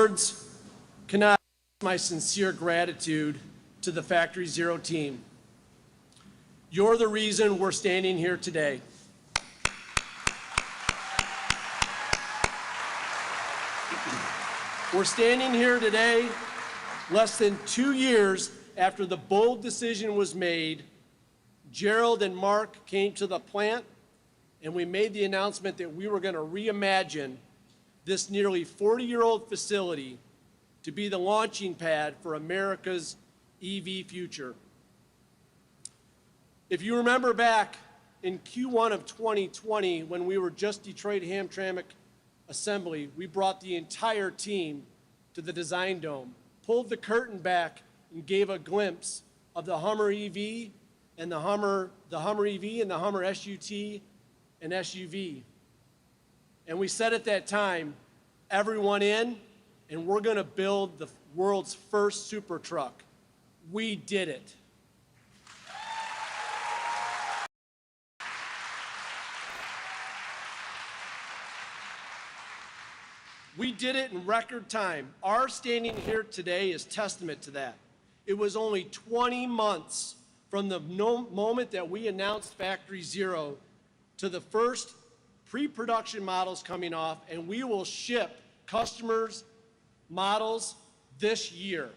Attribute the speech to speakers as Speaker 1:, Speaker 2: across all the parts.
Speaker 1: words cannot express my sincere gratitude to the Factory Zero team. You're the reason we're standing here today. We're standing here today less than 2 years after the bold decision was made. Gerald and Mark came to the plant and we made the announcement that we were going to reimagine this nearly 40-year-old facility to be the launching pad for America's EV future. If you remember back in Q1 of 2020, when we were just Detroit Hamtramck Assembly, we brought the entire team to the Design Dome, pulled the curtain back, and gave a glimpse of the Hummer EV and the Hummer EV and the Hummer SUT and SUV. And we said at that time, everyone in, and we're going to build the world's first super truck. We did it. We did it in record time. Our standing here today is testament to that. It was only 20 months from the moment that we announced Factory Zero to the first pre-production models coming off, and we will ship customers' models this year.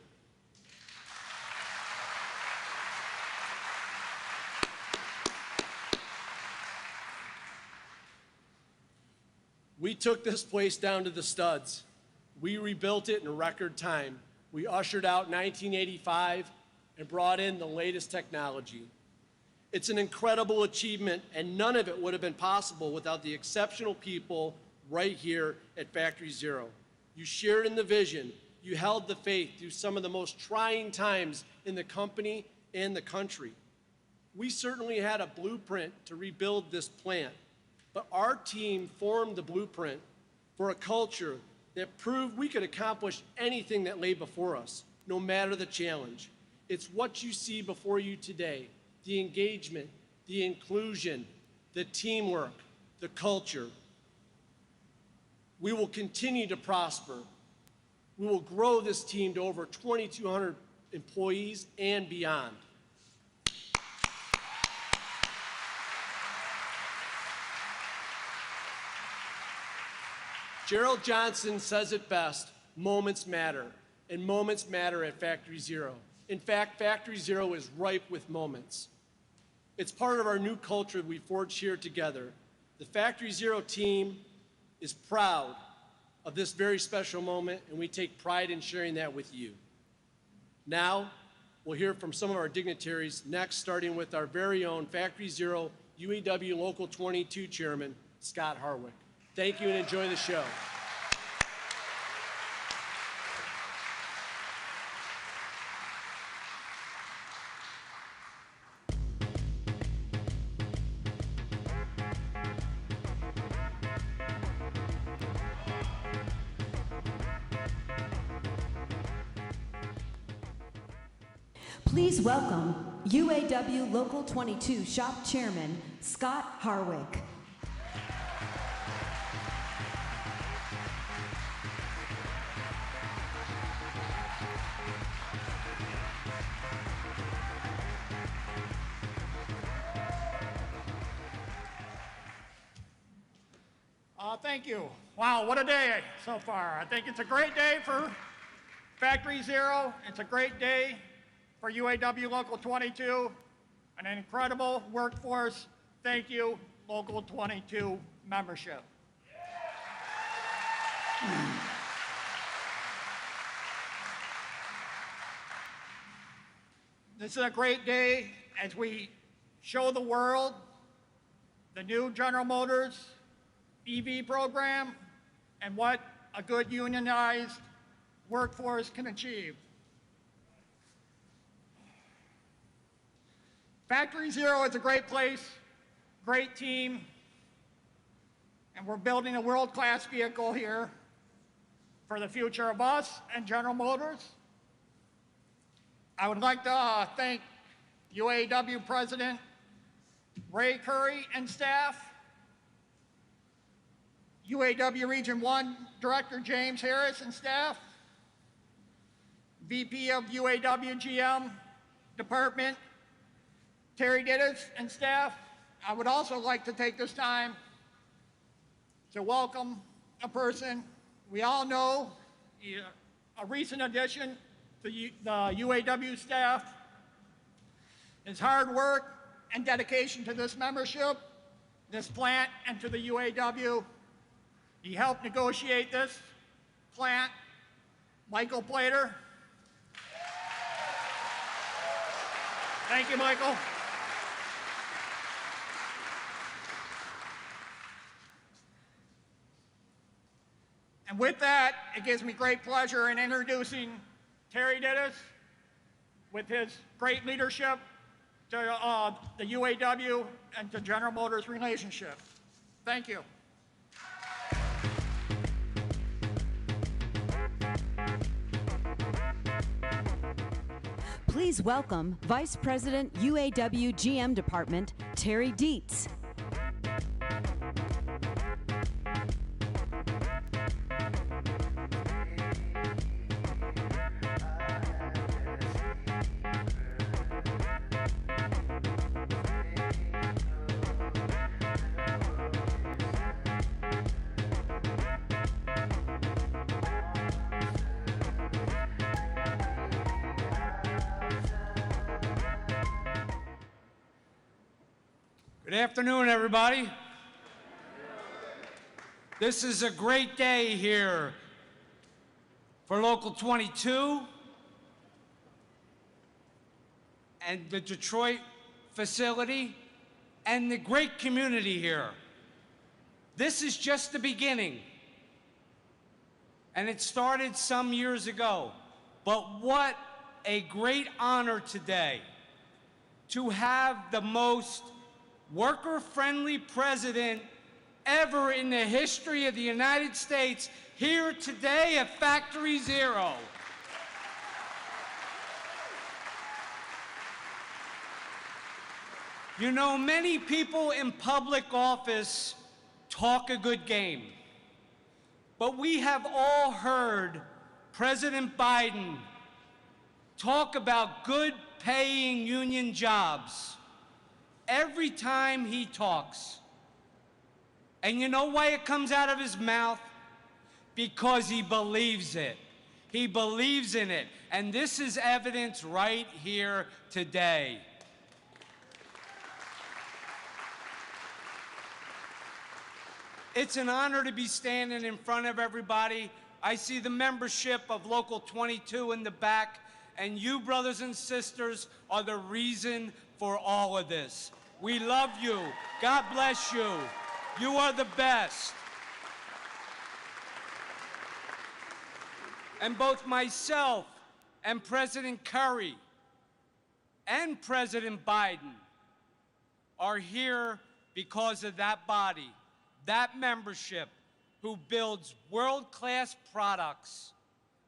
Speaker 1: We took this place down to the studs. We rebuilt it in record time. We ushered out 1985 and brought in the latest technology. It's an incredible achievement, and none of it would have been possible without the exceptional people right here at Factory Zero. You shared in the vision. You held the faith through some of the most trying times in the company and the country. We certainly had a blueprint to rebuild this plant, but our team formed the blueprint for a culture that proved we could accomplish anything that lay before us, no matter the challenge. It's what you see before you today, the engagement, the inclusion, the teamwork, the culture. We will continue to prosper. We will grow this team to over 2,200 employees and beyond. Gerald Johnson says it best, moments matter, and moments matter at Factory Zero. In fact, Factory Zero is ripe with moments. It's part of our new culture we forged here together. The Factory Zero team is proud of this very special moment, and we take pride in sharing that with you. Now, we'll hear from some of our dignitaries next, starting with our very own Factory Zero UAW Local 22 Chairman, Scott Harwick. Thank you and enjoy the show.
Speaker 2: Please welcome UAW Local 22 Shop Chairman, Scott Harwick.
Speaker 3: Thank you. Wow, what a day so far. I think it's a great day for Factory Zero. It's a great day for UAW Local 22, an incredible workforce. Thank you, Local 22 membership. This is a great day as we show the world the new General Motors EV program and what a good unionized workforce can achieve. Factory Zero is a great place, great team, and we're building a world-class vehicle here for the future of us and General Motors. I would like to thank UAW President Ray Curry and staff, UAW Region 1 Director James Harris and staff, VP of UAW GM Department, Terry Dittis, and staff. I would also like to take this time to welcome a person we all know, a recent addition to the UAW staff. His hard work and dedication to this membership, this plant, and to the UAW. He helped negotiate this plant, Michael Plater. Thank you, Michael. And with that, it gives me great pleasure in introducing Terry Dittis with his great leadership to the UAW and to General Motors relationship. Thank you.
Speaker 2: Please welcome Vice President, UAW GM Department, Terry Dietz.
Speaker 4: Good afternoon, everybody. This is a great day here for Local 22 and the Detroit facility and the great community here. This is just the beginning, and it started some years ago. But what a great honor today to have the most worker-friendly president ever in the history of the United States here today at Factory Zero. You know, many people in public office talk a good game, but we have all heard President Biden talk about good-paying union jobs every time he talks. And you know why it comes out of his mouth? Because he believes it. He believes in it. And this is evidence right here today. It's an honor to be standing in front of everybody. I see the membership of Local 22 in the back, and you, brothers and sisters, are the reason for all of this. We love you. God bless you. You are the best. And both myself and President Curry and President Biden are here because of that body, that membership, who builds world-class products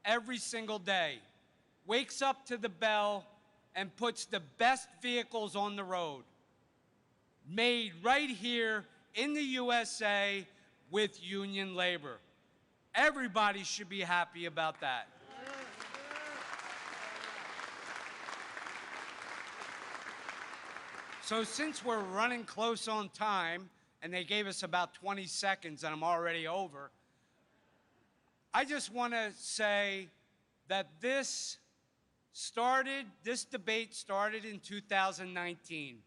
Speaker 4: every single day, wakes up to the bell, and puts the best vehicles on the road, made right here in the USA with union labor. Everybody should be happy about that. So since we're running close on time, and they gave us about 20 seconds and I'm already over, I just want to say that this debate started in 2019.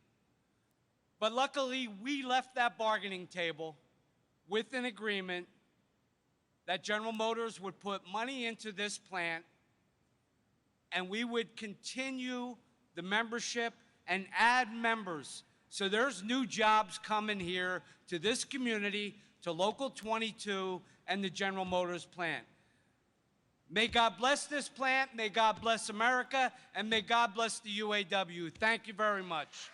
Speaker 4: But luckily, we left that bargaining table with an agreement that General Motors would put money into this plant, and we would continue the membership and add members. So there's new jobs coming here to this community, to Local 22 and the General Motors plant. May God bless this plant, may God bless America, and may God bless the UAW. Thank you very much.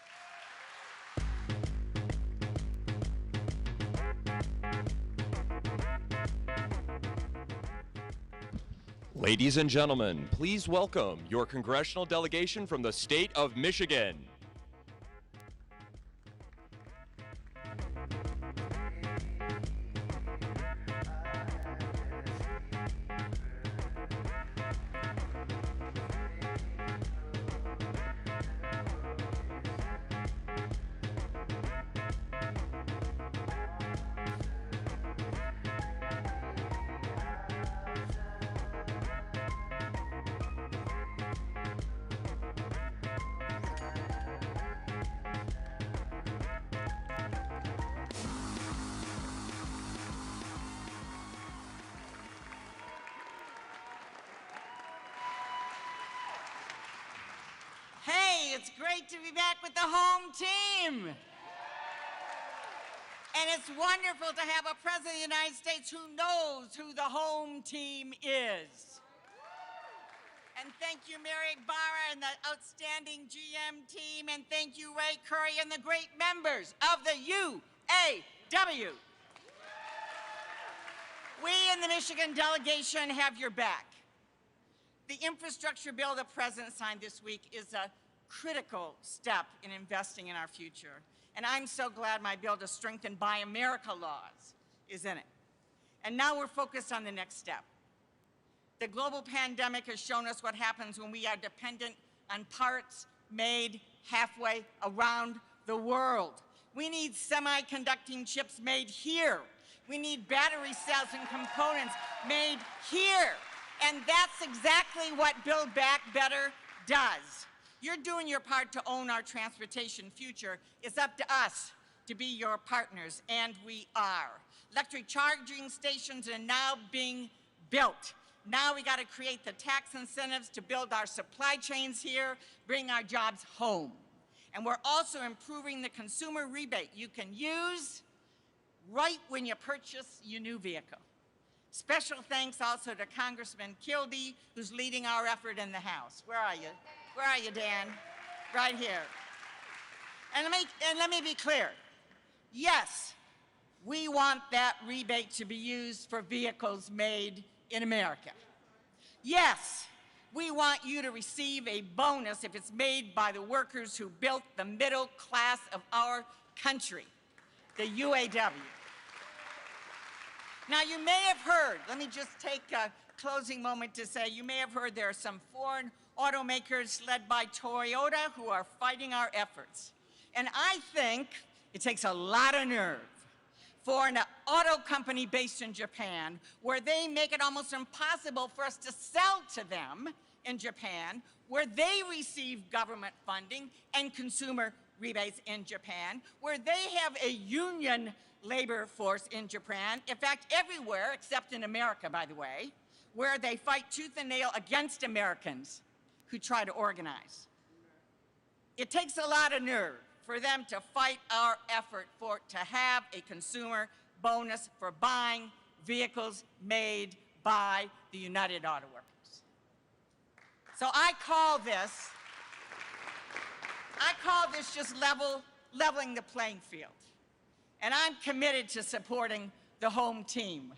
Speaker 5: Ladies and gentlemen, please welcome your congressional delegation from the state of Michigan.
Speaker 6: it's great to be back with the home team. And it's wonderful to have a President of the United States who knows who the home team is. And thank you, Mary Barra and the outstanding GM team, and thank you, Ray Curry, and the great members of the UAW. We in the Michigan delegation have your back. The infrastructure bill the President signed this week is a critical step in investing in our future. And I'm so glad my bill to strengthen Buy America laws is in it. And now we're focused on the next step. The global pandemic has shown us what happens when we are dependent on parts made halfway around the world. We need semiconducting chips made here. We need battery cells and components made here. And that's exactly what Build Back Better does. You're doing your part to own our transportation future. It's up to us to be your partners, and we are. Electric charging stations are now being built. Now we got to create the tax incentives to build our supply chains here, bring our jobs home. And we're also improving the consumer rebate you can use right when you purchase your new vehicle. Special thanks also to Congressman Kildee, who's leading our effort in the House. Where are you? Where are you, Dan? Right here. And let me be clear. Yes, we want that rebate to be used for vehicles made in America. Yes, we want you to receive a bonus if it's made by the workers who built the middle class of our country, the UAW. Now, you may have heard, let me just take a closing moment to say, you may have heard there are some foreign automakers led by Toyota who are fighting our efforts. And I think it takes a lot of nerve for an auto company based in Japan, where they make it almost impossible for us to sell to them in Japan, where they receive government funding and consumer rebates in Japan, where they have a union labor force in Japan, in fact, everywhere except in America, by the way, where they fight tooth and nail against Americans who try to organize. It takes a lot of nerve for them to fight our effort to have a consumer bonus for buying vehicles made by the United Auto Workers. So I call this just leveling the playing field. And I'm committed to supporting the home team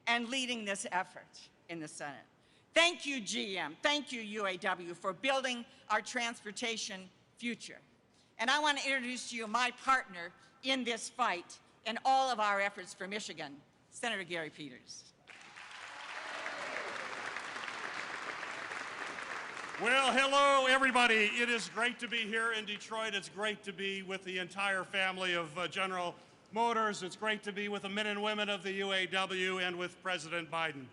Speaker 6: and leading this effort in the Senate. Thank you, GM. Thank you, UAW, for building our transportation future. And I want to introduce to you my partner in this fight and all of our efforts for Michigan, Senator Gary Peters.
Speaker 7: Well, hello, everybody. It is great to be here in Detroit. It's great to be with the entire family of General Motors. It's great to be with the men and women of the UAW and with President Biden.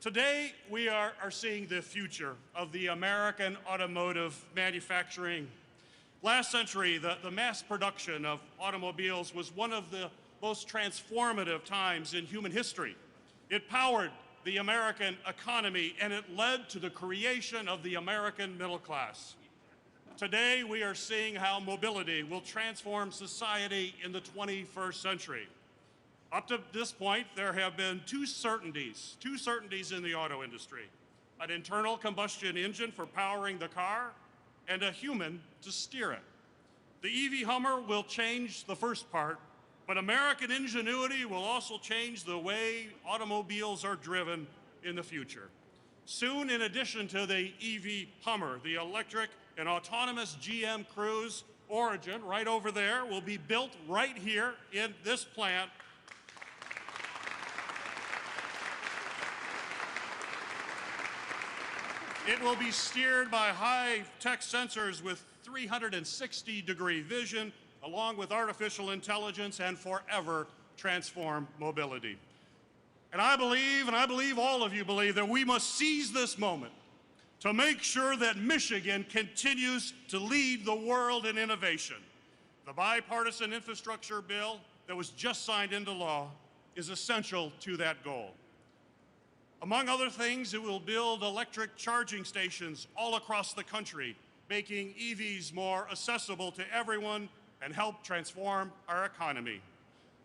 Speaker 7: Today, we are seeing the future of the American automotive manufacturing. Last century, the mass production of automobiles was one of the most transformative times in human history. It powered the American economy, and it led to the creation of the American middle class. Today, we are seeing how mobility will transform society in the 21st century. Up to this point, there have been two certainties in the auto industry: an internal combustion engine for powering the car, and a human to steer it. The EV Hummer will change the first part, but American ingenuity will also change the way automobiles are driven in the future. Soon, in addition to the EV Hummer, the electric and autonomous GM Cruise Origin, right over there, will be built right here in this plant. It will be steered by high-tech sensors with 360-degree vision, along with artificial intelligence, and forever transform mobility. And I believe all of you believe, that we must seize this moment to make sure that Michigan continues to lead the world in innovation. The bipartisan infrastructure bill that was just signed into law is essential to that goal. Among other things, it will build electric charging stations all across the country making EVs more accessible to everyone and help transform our economy.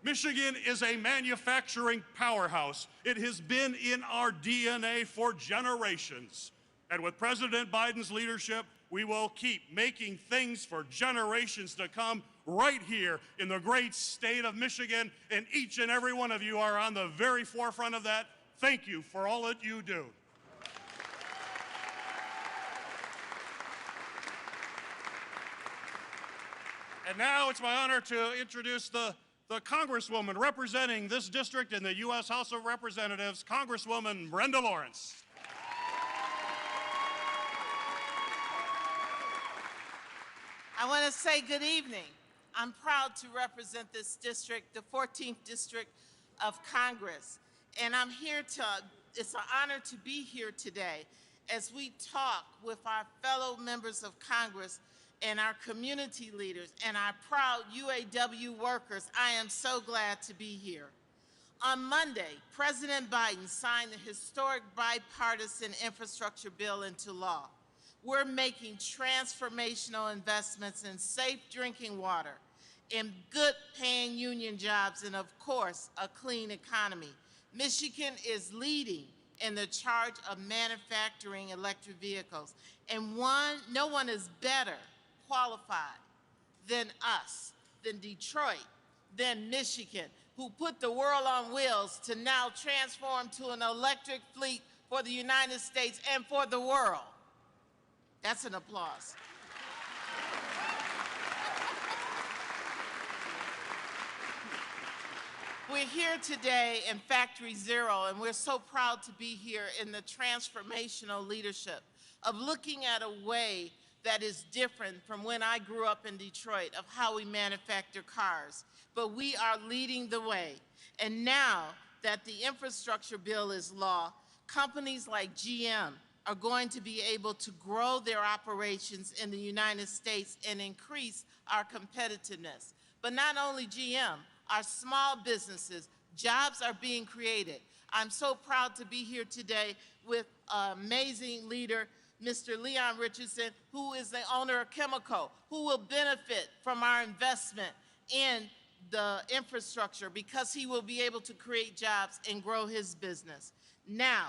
Speaker 7: Michigan is a manufacturing powerhouse. It has been in our DNA for generations. And with President Biden's leadership, we will keep making things for generations to come right here in the great state of Michigan, and each and every one of you are on the very forefront of that. Thank you for all that you do. And now it's my honor to introduce the Congresswoman representing this district in the U.S. House of Representatives, Congresswoman Brenda Lawrence.
Speaker 8: I want to say good evening. I'm proud to represent this district, the 14th District of Congress. And I'm here it's an honor to be here today as we talk with our fellow members of Congress and our community leaders and our proud UAW workers. I am so glad to be here. On Monday, President Biden signed the historic Bipartisan Infrastructure Bill into law. We're making transformational investments in safe drinking water, in good-paying union jobs, and of course, a clean economy. Michigan is leading in the charge of manufacturing electric vehicles, and no one is better qualified than us, than Detroit, than Michigan, who put the world on wheels to now transform to an electric fleet for the United States and for the world. That's an applause. We're here today in Factory Zero, and we're so proud to be here in the transformational leadership of looking at a way that is different from when I grew up in Detroit of how we manufacture cars. But we are leading the way. And now that the infrastructure bill is law, companies like GM are going to be able to grow their operations in the United States and increase our competitiveness. But not only GM, our small businesses, jobs are being created. I'm so proud to be here today with an amazing leader, Mr. Leon Richardson, who is the owner of Chemical, who will benefit from our investment in the infrastructure because he will be able to create jobs and grow his business. Now,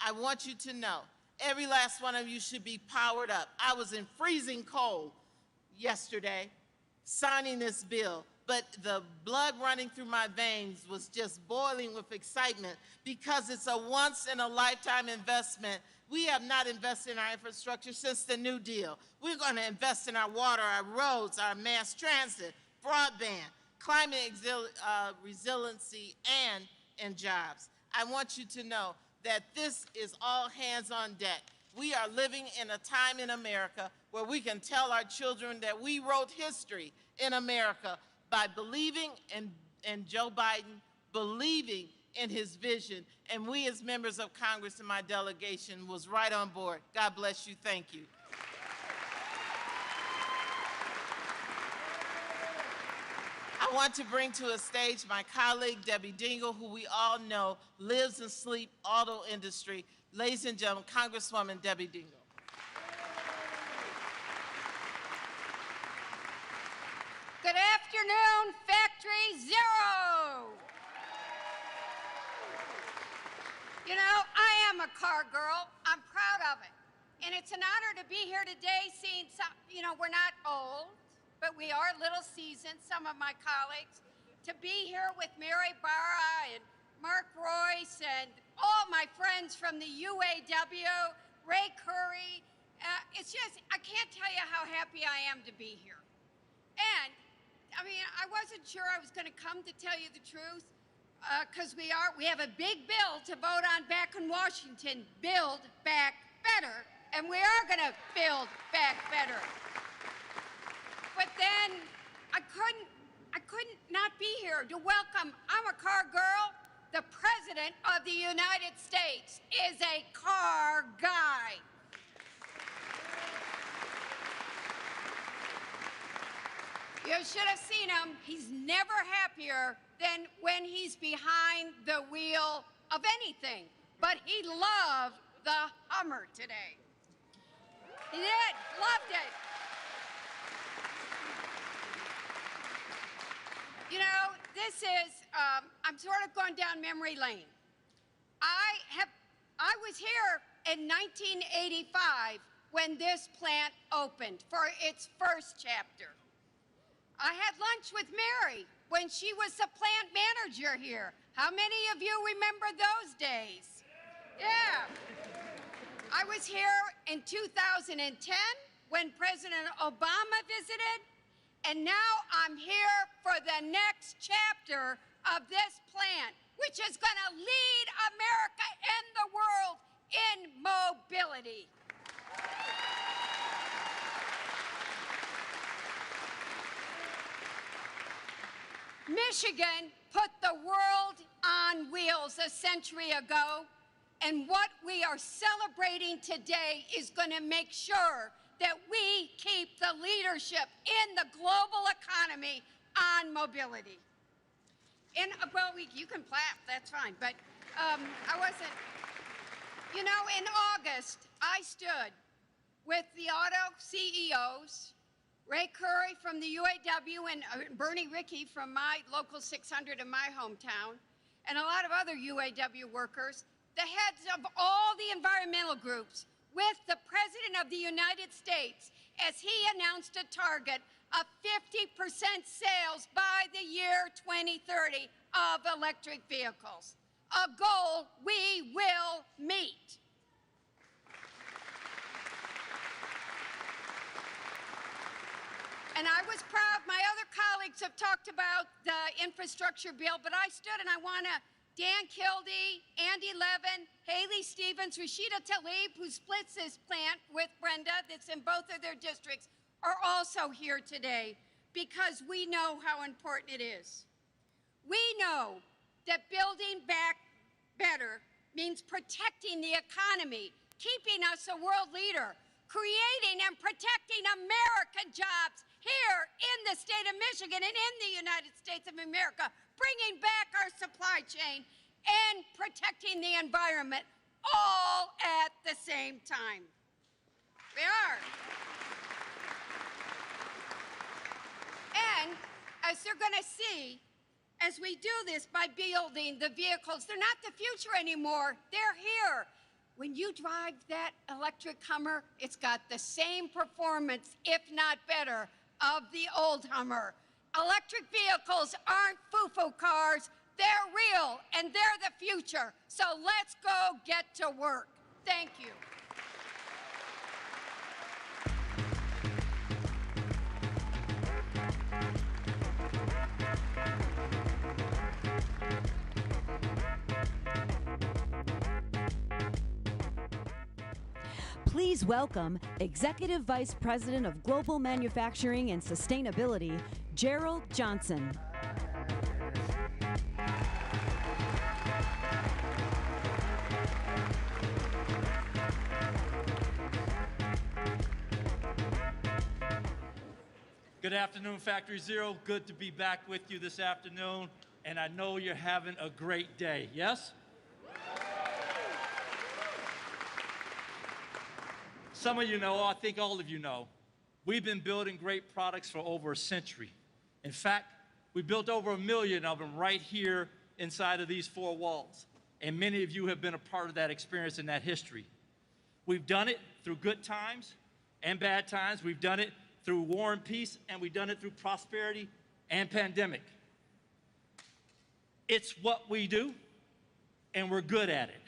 Speaker 8: I want you to know, every last one of you should be powered up. I was in freezing cold yesterday signing this bill, but the blood running through my veins was just boiling with excitement because it's a once-in-a-lifetime investment. We have not invested in our infrastructure since the New Deal. We're going to invest in our water, our roads, our mass transit, broadband, climate resiliency, and in jobs. I want you to know that this is all hands on deck. We are living in a time in America where we can tell our children that we wrote history in America by believing in Joe Biden, believing in his vision, and we as members of Congress and my delegation was right on board. God bless you. Thank you. I want to bring to a stage my colleague, Debbie Dingell, who we all know lives and sleeps auto industry. Ladies and gentlemen, Congresswoman Debbie Dingell.
Speaker 9: Good afternoon, Factory Zero. You know, I am a car girl. I'm proud of it. And it's an honor to be here today seeing some, you know, we're not old, but we are a little seasoned, some of my colleagues, to be here with Mary Barra and Mark Royce and all my friends from the UAW, Ray Curry. It's just, I can't tell you how happy I am to be here. And, I mean, I wasn't sure I was going to come to tell you the truth, because we have a big bill to vote on back in Washington, Build Back Better, and we are going to build back better. But then I couldn't not be here to welcome, I'm a car girl, the President of the United States is a car guy. You should have seen him. He's never happier than when he's behind the wheel of anything. But he loved the Hummer today. He did. Loved it. You know, this is, I'm sort of going down memory lane. I was here in 1985 when this plant opened for its first chapter. I had lunch with Mary when she was the plant manager here. How many of you remember those days? Yeah. I was here in 2010 when President Obama visited, and now I'm here for the next chapter of this plant, which is going to lead America and the world in mobility. Michigan put the world on wheels a century ago, and what we are celebrating today is going to make sure that we keep the leadership in the global economy on mobility. Well, you can clap, that's fine, but I wasn't. You know, in August, I stood with the auto CEOs, Ray Curry from the UAW and Bernie Rickey from my local 600 in my hometown, and a lot of other UAW workers, the heads of all the environmental groups, with the President of the United States as he announced a target of 50% sales by the year 2030 of electric vehicles, a goal we will meet. And I was proud. My other colleagues have talked about the infrastructure bill, but I stood and I want to Dan Kildee, Andy Levin, Haley Stevens, Rashida Tlaib, who splits this plant with Brenda, that's in both of their districts, are also here today because we know how important it is. We know that building back better means protecting the economy, keeping us a world leader, creating and protecting American jobs here in the state of Michigan and in the United States of America, bringing back our supply chain and protecting the environment all at the same time. We are. And as they're going to see, as we do this by building the vehicles, they're not the future anymore. They're here. When you drive that electric Hummer, it's got the same performance, if not better, of the old Hummer. Electric vehicles aren't foo-foo cars. They're real, and they're the future. So let's go get to work. Thank you.
Speaker 2: Please welcome Executive Vice President of Global Manufacturing and Sustainability, Gerald Johnson.
Speaker 10: Good afternoon, Factory Zero. Good to be back with you this afternoon, and I know you're having a great day, yes? Some of you know, I think all of you know, we've been building great products for over a century. In fact, we built over 1 million of them right here inside of these four walls, and many of you have been a part of that experience and that history. We've done it through good times and bad times. We've done it through war and peace, and we've done it through prosperity and pandemic. It's what we do, and we're good at it.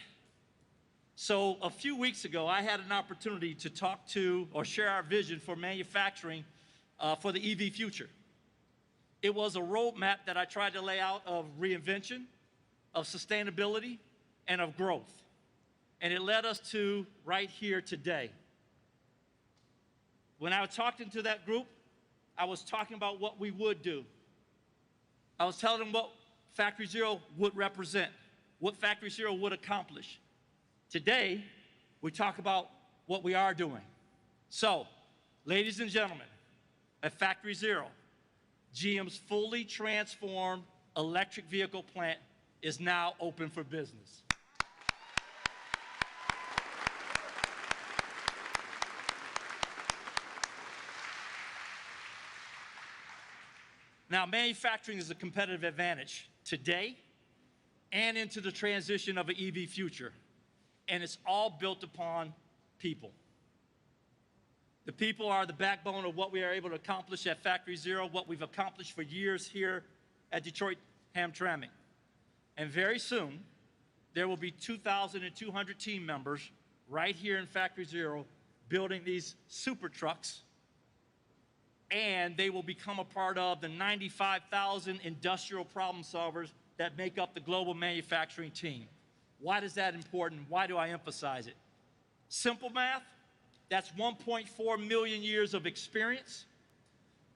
Speaker 10: So a few weeks ago, I had an opportunity to talk to or share our vision for manufacturing for the EV future. It was a roadmap that I tried to lay out of reinvention, of sustainability, and of growth. And it led us to right here today. When I was talking to that group, I was talking about what we would do. I was telling them what Factory Zero would represent, what Factory Zero would accomplish. Today, we talk about what we are doing. So, ladies and gentlemen, at Factory Zero, GM's fully transformed electric vehicle plant is now open for business. Now, manufacturing is a competitive advantage today and into the transition of an EV future, and it's all built upon people. The people are the backbone of what we are able to accomplish at Factory Zero, what we've accomplished for years here at Detroit Hamtramck. And very soon, there will be 2,200 team members right here in Factory Zero building these super trucks, and they will become a part of the 95,000 industrial problem solvers that make up the global manufacturing team. Why is that important? Why do I emphasize it? Simple math, that's 1.4 million years of experience,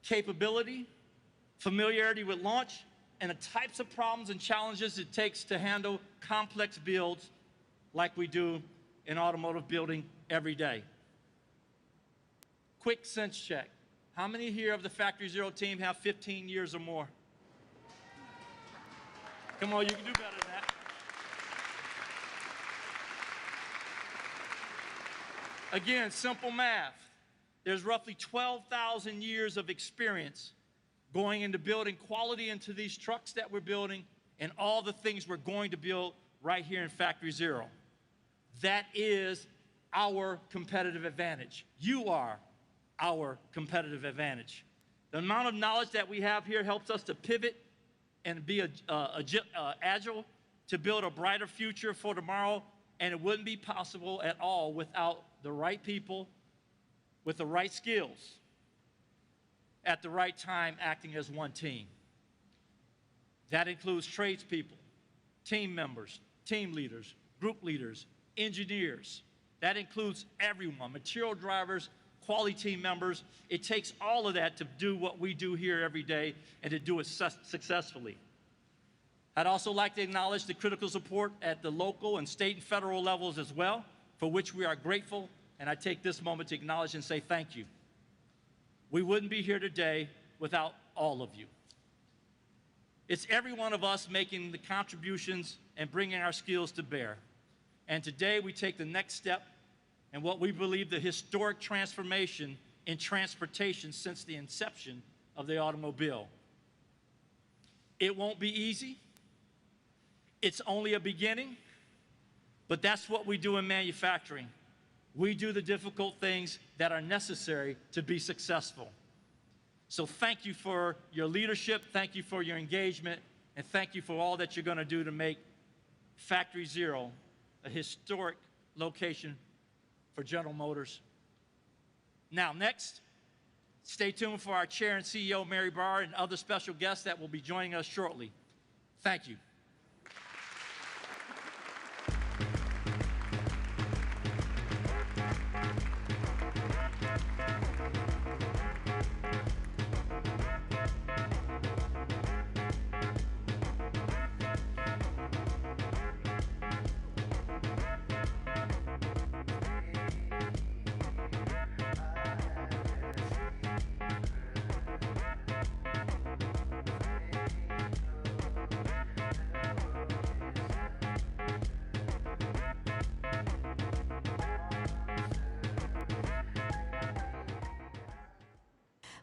Speaker 10: capability, familiarity with launch, and the types of problems and challenges it takes to handle complex builds like we do in automotive building every day. Quick sense check. How many here of the Factory Zero team have 15 years or more? Come on, you can do better than that. Again, simple math. There's roughly 12,000 years of experience going into building quality into these trucks that we're building and all the things we're going to build right here in Factory Zero. That is our competitive advantage. You are our competitive advantage. The amount of knowledge that we have here helps us to pivot and be agile to build a brighter future for tomorrow, and it wouldn't be possible at all without the right people with the right skills at the right time acting as one team. That includes tradespeople, team members, team leaders, group leaders, engineers. That includes everyone, material drivers, quality team members. It takes all of that to do what we do here every day and to do it successfully. I'd also like to acknowledge the critical support at the local and state and federal levels as well, for which we are grateful, and I take this moment to acknowledge and say thank you. We wouldn't be here today without all of you. It's every one of us making the contributions and bringing our skills to bear. And today we take the next step in what we believe the historic transformation in transportation since the inception of the automobile. It won't be easy. It's only a beginning, but that's what we do in manufacturing. We do the difficult things that are necessary to be successful. So thank you for your leadership, thank you for your engagement, and thank you for all that you're going to do to make Factory Zero a historic location for General Motors. Now, next, stay tuned for our Chair and CEO, Mary Barr, and other special guests that will be joining us shortly. Thank you.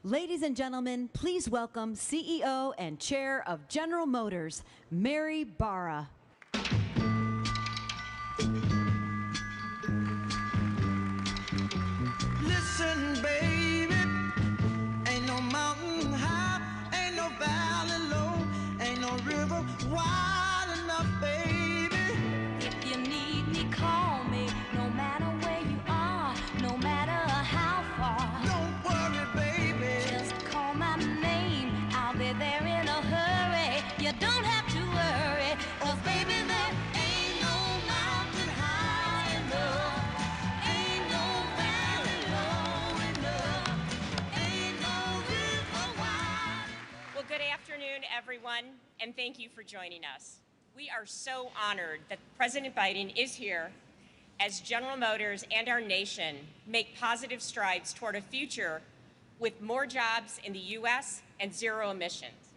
Speaker 2: Ladies and gentlemen, please welcome CEO and Chair of General Motors, Mary Barra.
Speaker 11: Listen, baby, ain't no mountain high, ain't no valley low, ain't no river wide enough, baby.
Speaker 12: If you need me, call me, no matter where you are, no matter how far.
Speaker 11: Don't worry, baby.
Speaker 12: Just call my name, I'll be there in a hurry. You don't have to worry, 'cause baby, there ain't no mountain high enough, ain't no valley low enough, ain't no river wide.
Speaker 13: Well, good afternoon, everyone, and thank you for joining us. We are so honored that President Biden is here as General Motors and our nation make positive strides toward a future with more jobs in the U.S. and zero emissions.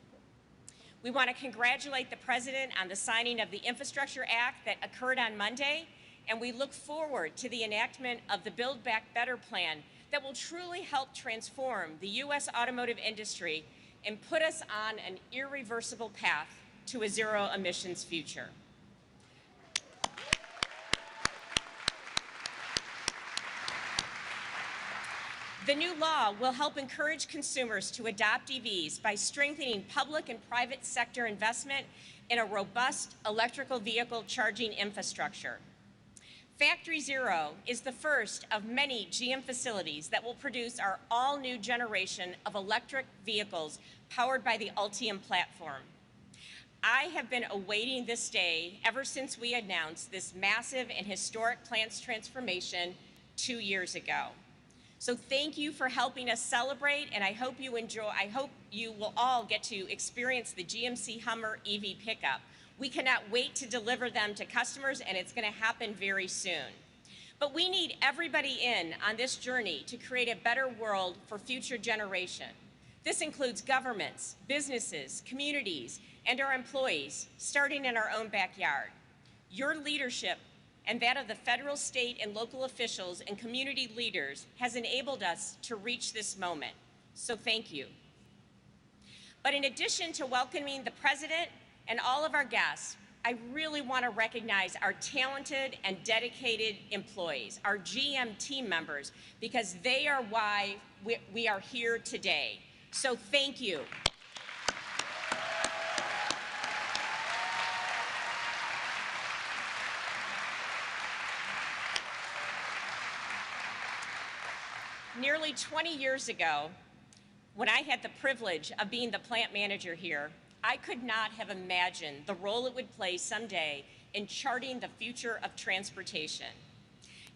Speaker 13: We want to congratulate the President on the signing of the Infrastructure Act that occurred on Monday, and we look forward to the enactment of the Build Back Better plan that will truly help transform the U.S. automotive industry and put us on an irreversible path to a zero emissions future. The new law will help encourage consumers to adopt EVs by strengthening public and private sector investment in a robust electrical vehicle charging infrastructure. Factory Zero is the first of many GM facilities that will produce our all-new generation of electric vehicles powered by the Ultium platform. I have been awaiting this day ever since we announced this massive and historic plant's transformation 2 years ago. So thank you for helping us celebrate, and I hope you will all get to experience the GMC Hummer EV pickup. We cannot wait to deliver them to customers, and it's going to happen very soon. But we need everybody in on this journey to create a better world for future generations. This includes governments, businesses, communities, and our employees, starting in our own backyard. Your leadership and that of the federal, state, and local officials and community leaders has enabled us to reach this moment. So thank you. But in addition to welcoming the President and all of our guests, I really want to recognize our talented and dedicated employees, our GM team members, because they are why we are here today. So thank you. Nearly 20 years ago, when I had the privilege of being the plant manager here, I could not have imagined the role it would play someday in charting the future of transportation.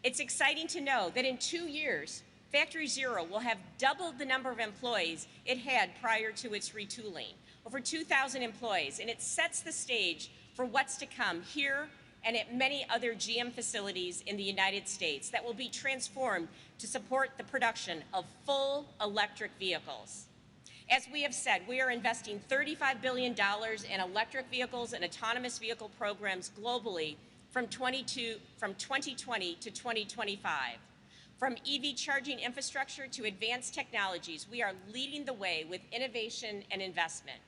Speaker 13: It's exciting to know that in 2 years, Factory Zero will have doubled the number of employees it had prior to its retooling, over 2,000 employees, and it sets the stage for what's to come here and at many other GM facilities in the United States that will be transformed to support the production of full electric vehicles. As we have said, we are investing $35 billion in electric vehicles and autonomous vehicle programs globally from 2020 to 2025. From EV charging infrastructure to advanced technologies, we are leading the way with innovation and investment.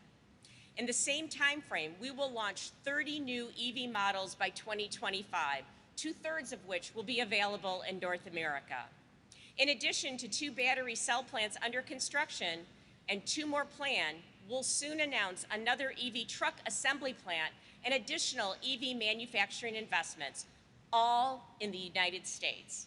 Speaker 13: In the same time frame, we will launch 30 new EV models by 2025, 2/3 of which will be available in North America. In addition to 2 battery cell plants under construction and 2 more planned, we'll soon announce another EV truck assembly plant and additional EV manufacturing investments, all in the United States.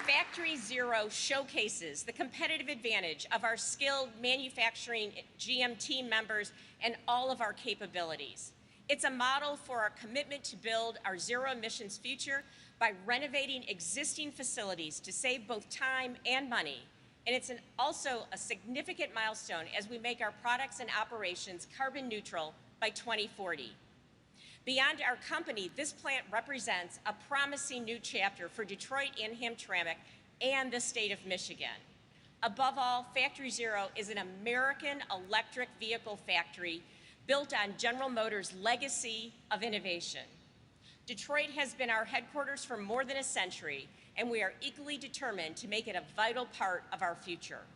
Speaker 13: Factory Zero showcases the competitive advantage of our skilled manufacturing GM team members and all of our capabilities. It's a model for our commitment to build our zero emissions future by renovating existing facilities to save both time and money. And it's also a significant milestone as we make our products and operations carbon neutral by 2040. Beyond our company, this plant represents a promising new chapter for Detroit and Hamtramck and the state of Michigan. Above all, Factory Zero is an American electric vehicle factory built on General Motors' legacy of innovation. Detroit has been our headquarters for more than a century, and we are equally determined to make it a vital part of our future.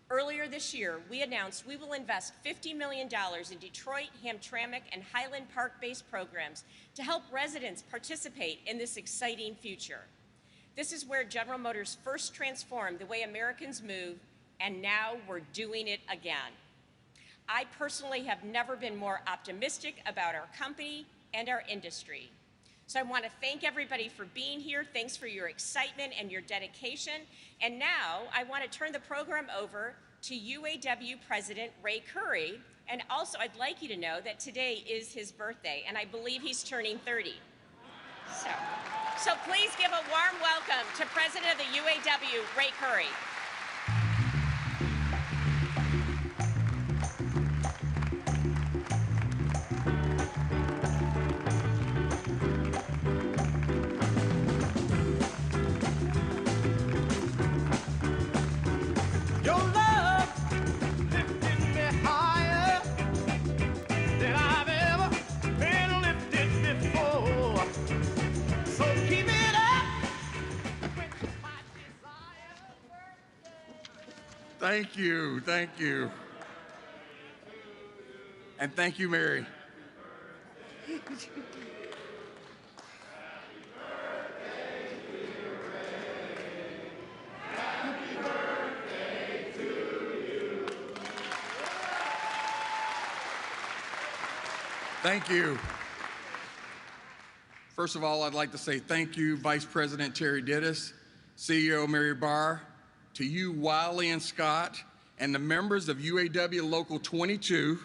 Speaker 13: Earlier this year, we announced we will invest $50 million in Detroit, Hamtramck, and Highland Park-based programs to help residents participate in this exciting future. This is where General Motors first transformed the way Americans move, and now we're doing it again. I personally have never been more optimistic about our company and our industry. So I want to thank everybody for being here. Thanks for your excitement and your dedication. And now I want to turn the program over to UAW President Ray Curry. And also I'd like you to know that today is his birthday, and I believe he's turning 30. So please give a warm welcome to President of the UAW, Ray Curry.
Speaker 14: Thank you, thank you. And thank you, Mary. Thank you. First of all, I'd like to say thank you, Vice President Terry Dittis, CEO Mary Barr, to you, Wiley and Scott, and the members of UAW Local 22,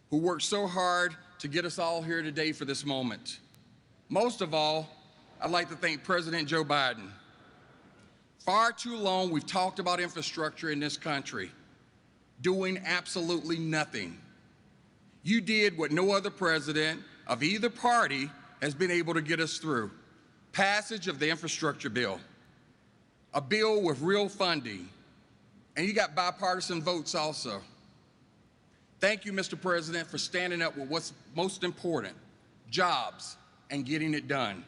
Speaker 14: who worked so hard to get us all here today for this moment. Most of all, I'd like to thank President Joe Biden. Far too long we've talked about infrastructure in this country, doing absolutely nothing. You did what no other president of either party has been able to get us through: passage of the infrastructure bill, a bill with real funding, and you got bipartisan votes also. Thank you, Mr. President, for standing up with what's most important: jobs and getting it done.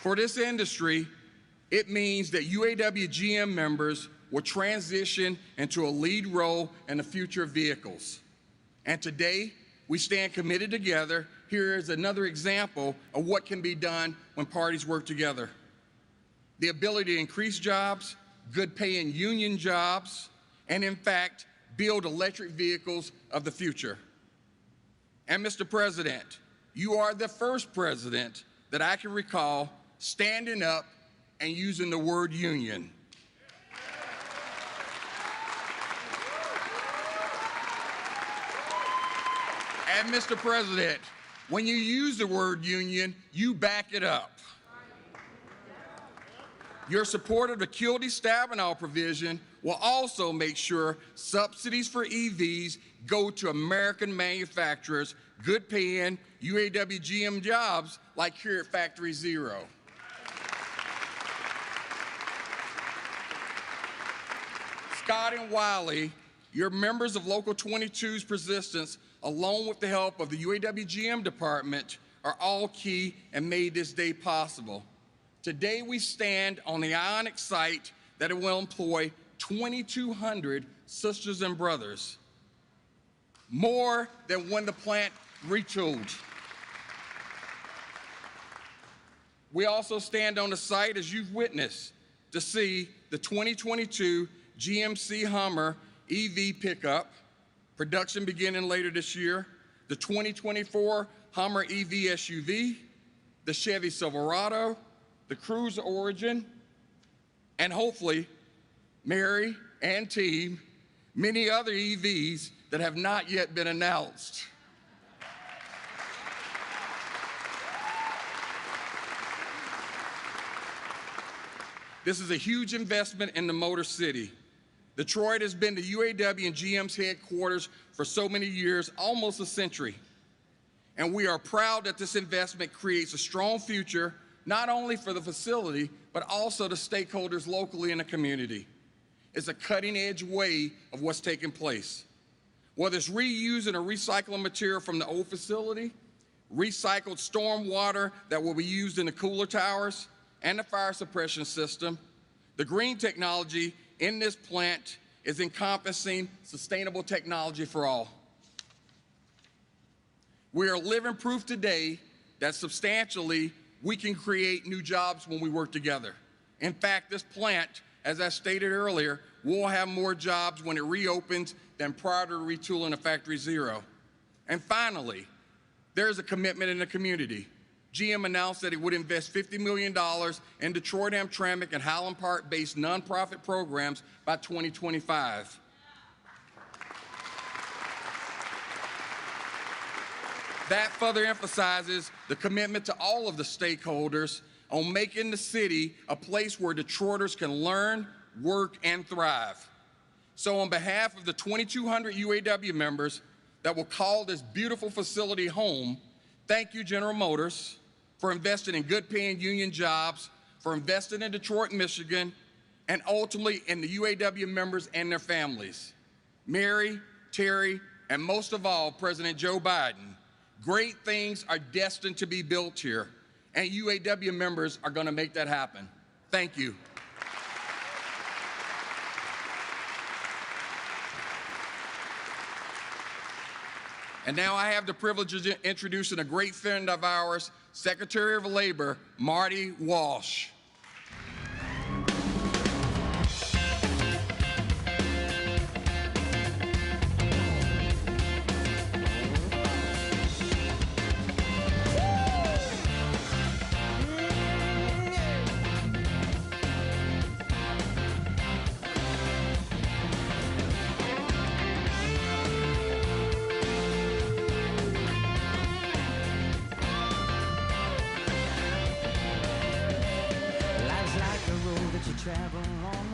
Speaker 14: For this industry, it means that UAW GM members will transition into a lead role in the future of vehicles. And today, we stand committed together. Here is another example of what can be done when parties work together. The ability to increase jobs, good paying union jobs, and in fact, build electric vehicles of the future. And Mr. President, you are the first president that I can recall standing up and using the word union. And Mr. President, when you use the word union, you back it up. Your support of the Kilty-Stabenow provision will also make sure subsidies for EVs go to American manufacturers, good paying UAW GM jobs like here at Factory Zero. Scott and Wiley, your members of Local 22's persistence, along with the help of the UAW GM department, are all key and made this day possible. Today we stand on the ionic site that will employ 2,200 sisters and brothers, more than when the plant retooled. We also stand on the site, as you've witnessed, to see the 2022 GMC Hummer EV pickup, production beginning later this year, the 2024 Hummer EV SUV, the Chevy Silverado, the Cruze Origin, and hopefully, Mary and team, many other EVs that have not yet been announced. This is a huge investment in the Motor City. Detroit has been the UAW and GM's headquarters for so many years, almost a century. And we are proud that this investment creates a strong future, not only for the facility, but also the stakeholders locally in the community. It's a cutting-edge way of what's taking place. Whether it's reusing or recycling material from the old facility, recycled storm water that will be used in the cooler towers and the fire suppression system, the green technology in this plant is encompassing sustainable technology for all. We are living proof today that substantially we can create new jobs when we work together. In fact, this plant, as I stated earlier, will have more jobs when it reopens than prior to retooling of Factory Zero. And finally, there's a commitment in the community. GM announced that it would invest $50 million in Detroit Hamtramck and Highland Park-based nonprofit programs by 2025. That further emphasizes the commitment to all of the stakeholders on making the city a place where Detroiters can learn, work, and thrive. So on behalf of the 2,200 UAW members that will call this beautiful facility home, thank you, General Motors, for investing in good-paying union jobs, for investing in Detroit, Michigan, and ultimately in the UAW members and their families. Mary, Terry, and most of all, President Joe Biden, great things are destined to be built here, and UAW members are going to make that happen. Thank you. And now I have the privilege of introducing a great friend of ours, Secretary of Labor, Marty Walsh.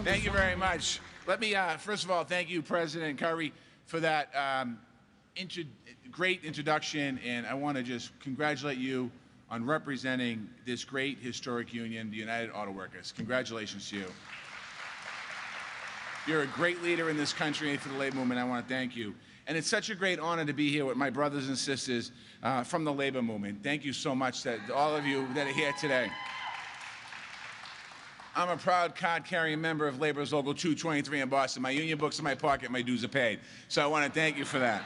Speaker 15: Thank you very much. Let me, first of all, thank you, President Curry, for that great introduction, and I want to just congratulate you on representing this great historic union, the United Auto Workers. Congratulations to you. You're a great leader in this country and for the labor movement. I want to thank you. And it's such a great honor to be here with my brothers and sisters from the labor movement. Thank you so much, to all of you that are here today. I'm a proud card-carrying member of Labor's Local 223 in Boston. My union book's in my pocket, my dues are paid. So I want to thank you for that.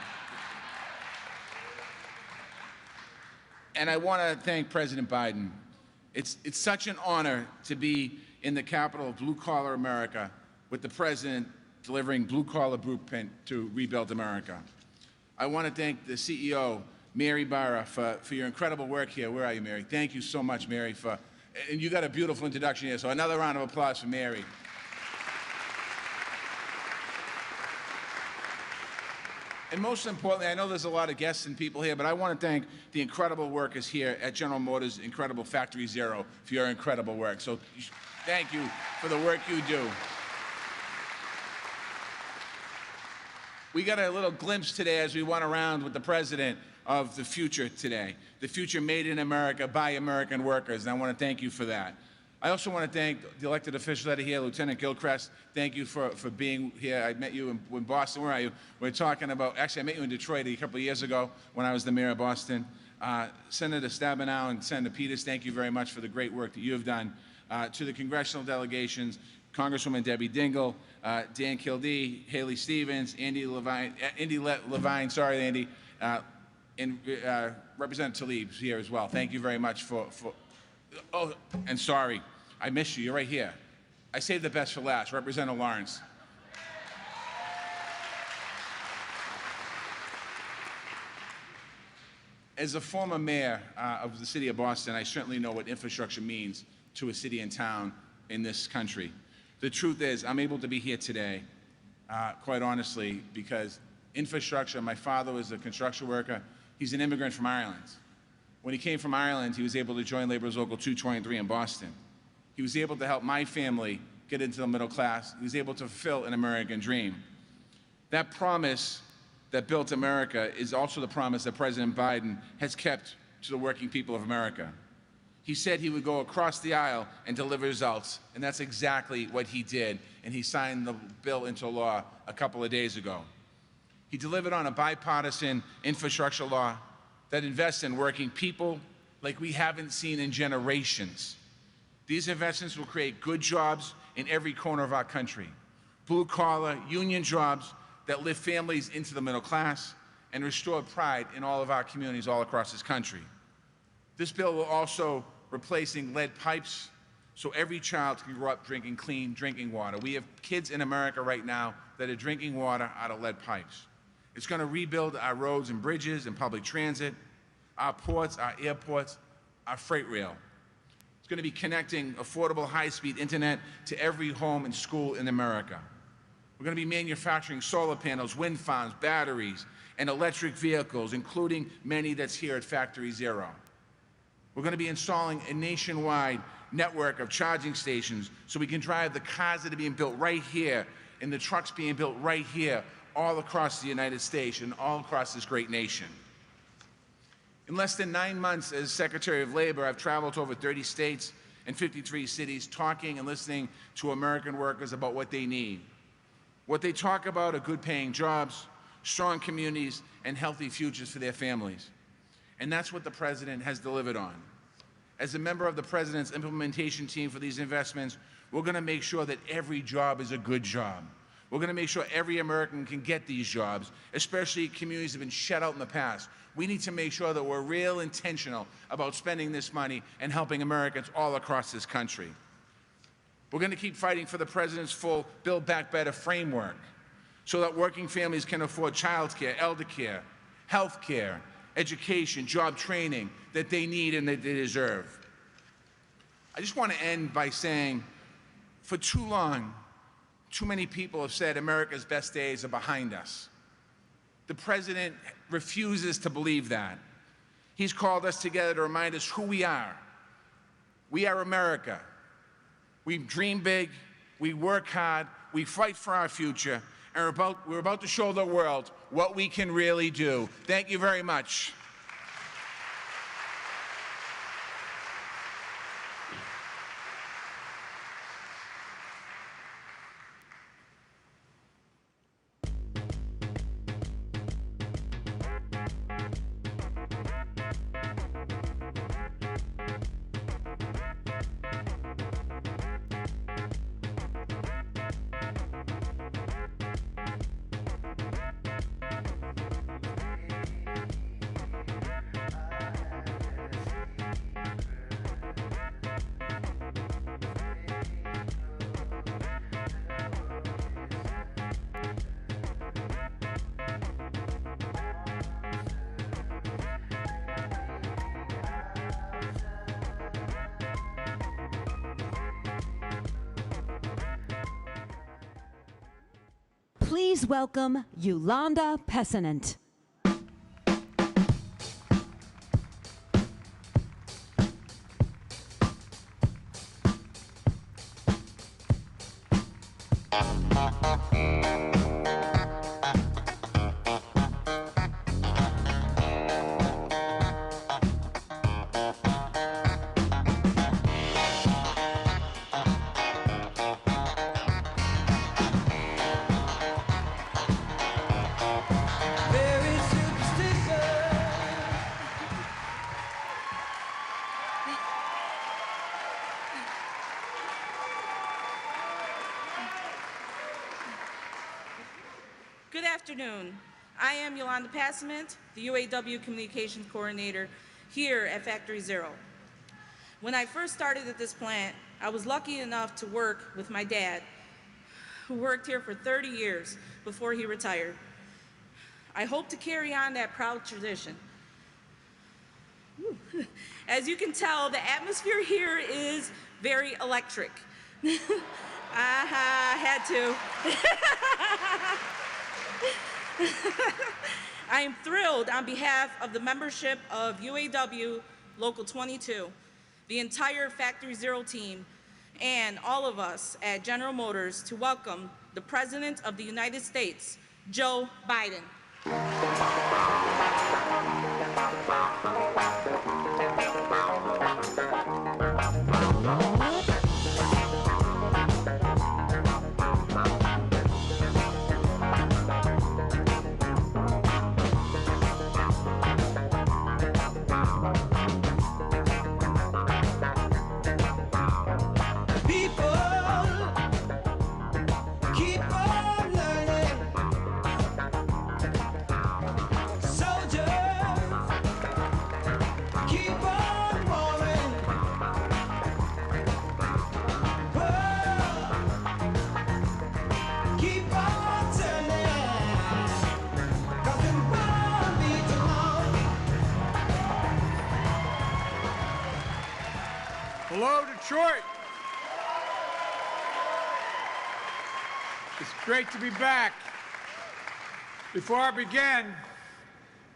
Speaker 15: And I want to thank President Biden. It's such an honor to be in the capital of blue-collar America with the president delivering blue-collar blueprint to rebuild America. I want to thank the CEO, Mary Barra, for your incredible work here. Where are you, Mary? Thank you so much, Mary, and you got a beautiful introduction here, so another round of applause for Mary. And most importantly, I know there's a lot of guests and people here, but I want to thank the incredible workers here at General Motors' incredible Factory Zero for your incredible work. So thank you for the work you do. We got a little glimpse today as we went around with the president of the future today, the future made in America by American workers, and I want to thank you for that. I also want to thank the elected officials that are here. Lieutenant Gilchrist, thank you for being here. I met you in Boston. Where are you? We're talking about, actually, I met you in Detroit a couple of years ago when I was the mayor of Boston. Senator Stabenow and Senator Peters, thank you very much for the great work that you have done. To the congressional delegations, Congresswoman Debbie Dingell, Dan Kildee, Haley Stevens, Andy Levine, sorry, Andy, and Representative Tlaib here as well. Thank you very much for oh, and sorry, I missed you. You're right here. I saved the best for last. Representative Lawrence. As a former mayor of the city of Boston, I certainly know what infrastructure means to a city and town in this country. The truth is, I'm able to be here today, quite honestly, because infrastructure, my father was a construction worker. He's an immigrant from Ireland. When he came from Ireland, he was able to join Labor's Local 223 in Boston. He was able to help my family get into the middle class. He was able to fulfill an American dream. That promise that built America is also the promise that President Biden has kept to the working people of America. He said he would go across the aisle and deliver results, and that's exactly what he did, and he signed the bill into law a couple of days ago. He delivered on a bipartisan infrastructure law that invests in working people like we haven't seen in generations. These investments will create good jobs in every corner of our country, blue-collar, union jobs that lift families into the middle class and restore pride in all of our communities all across this country. This bill will also replacing lead pipes so every child can grow up drinking clean drinking water. We have kids in America right now that are drinking water out of lead pipes. It's going to rebuild our roads and bridges and public transit, our ports, our airports, our freight rail. It's going to be connecting affordable high-speed internet to every home and school in America. We're going to be manufacturing solar panels, wind farms, batteries, and electric vehicles, including many that's here at Factory Zero. We're going to be installing a nationwide network of charging stations so we can drive the cars that are being built right here and the trucks being built right here all across the United States and all across this great nation. In less than 9 months as Secretary of Labor, I've traveled to over 30 states and 53 cities talking and listening to American workers about what they need. What they talk about are good-paying jobs, strong communities, and healthy futures for their families. And that's what the President has delivered on. as a member of the President's implementation team for these investments, we're going to make sure that every job is a good job. We're going to make sure every American can get these jobs, especially communities that have been shut out in the past. We need to make sure that we're real intentional about spending this money and helping Americans all across this country. We're going to keep fighting for the President's full Build Back Better framework so that working families can afford child care, elder care, health care, education, job training that they need and that they deserve. I just want to end by saying, for too long, too many people have said America's best days are behind us. The President refuses to believe that. He's called us together to remind us who we are. We are America. We dream big, we work hard, we fight for our future, and we're about to show the world what we can really do. Thank you very much.
Speaker 2: Please welcome Yolanda Pessinent.
Speaker 16: Good afternoon. I am Yolanda Pessinent, the UAW Communications Coordinator here at Factory Zero. When I first started at this plant, I was lucky enough to work with my dad, who worked here for 30 years before he retired. I hope to carry on that proud tradition. As you can tell, the atmosphere here is very electric. Had to. I am thrilled on behalf of the membership of UAW Local 22, the entire Factory Zero team, and all of us at General Motors to welcome the President of the United States, Joe Biden.
Speaker 17: Hello, Detroit. It's great to be back. Before I begin,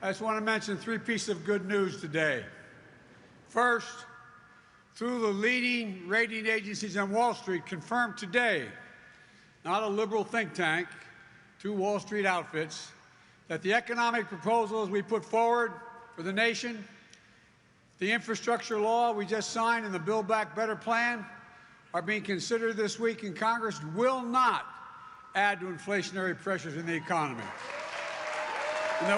Speaker 17: I just want to mention 3 pieces of good news today. First, through the leading rating agencies on Wall Street confirmed today, not a liberal think tank, 2 Wall Street outfits, that the economic proposals we put forward for the nation, the infrastructure law we just signed and the Build Back Better plan are being considered this week in Congress will not add to inflationary pressures in the economy. And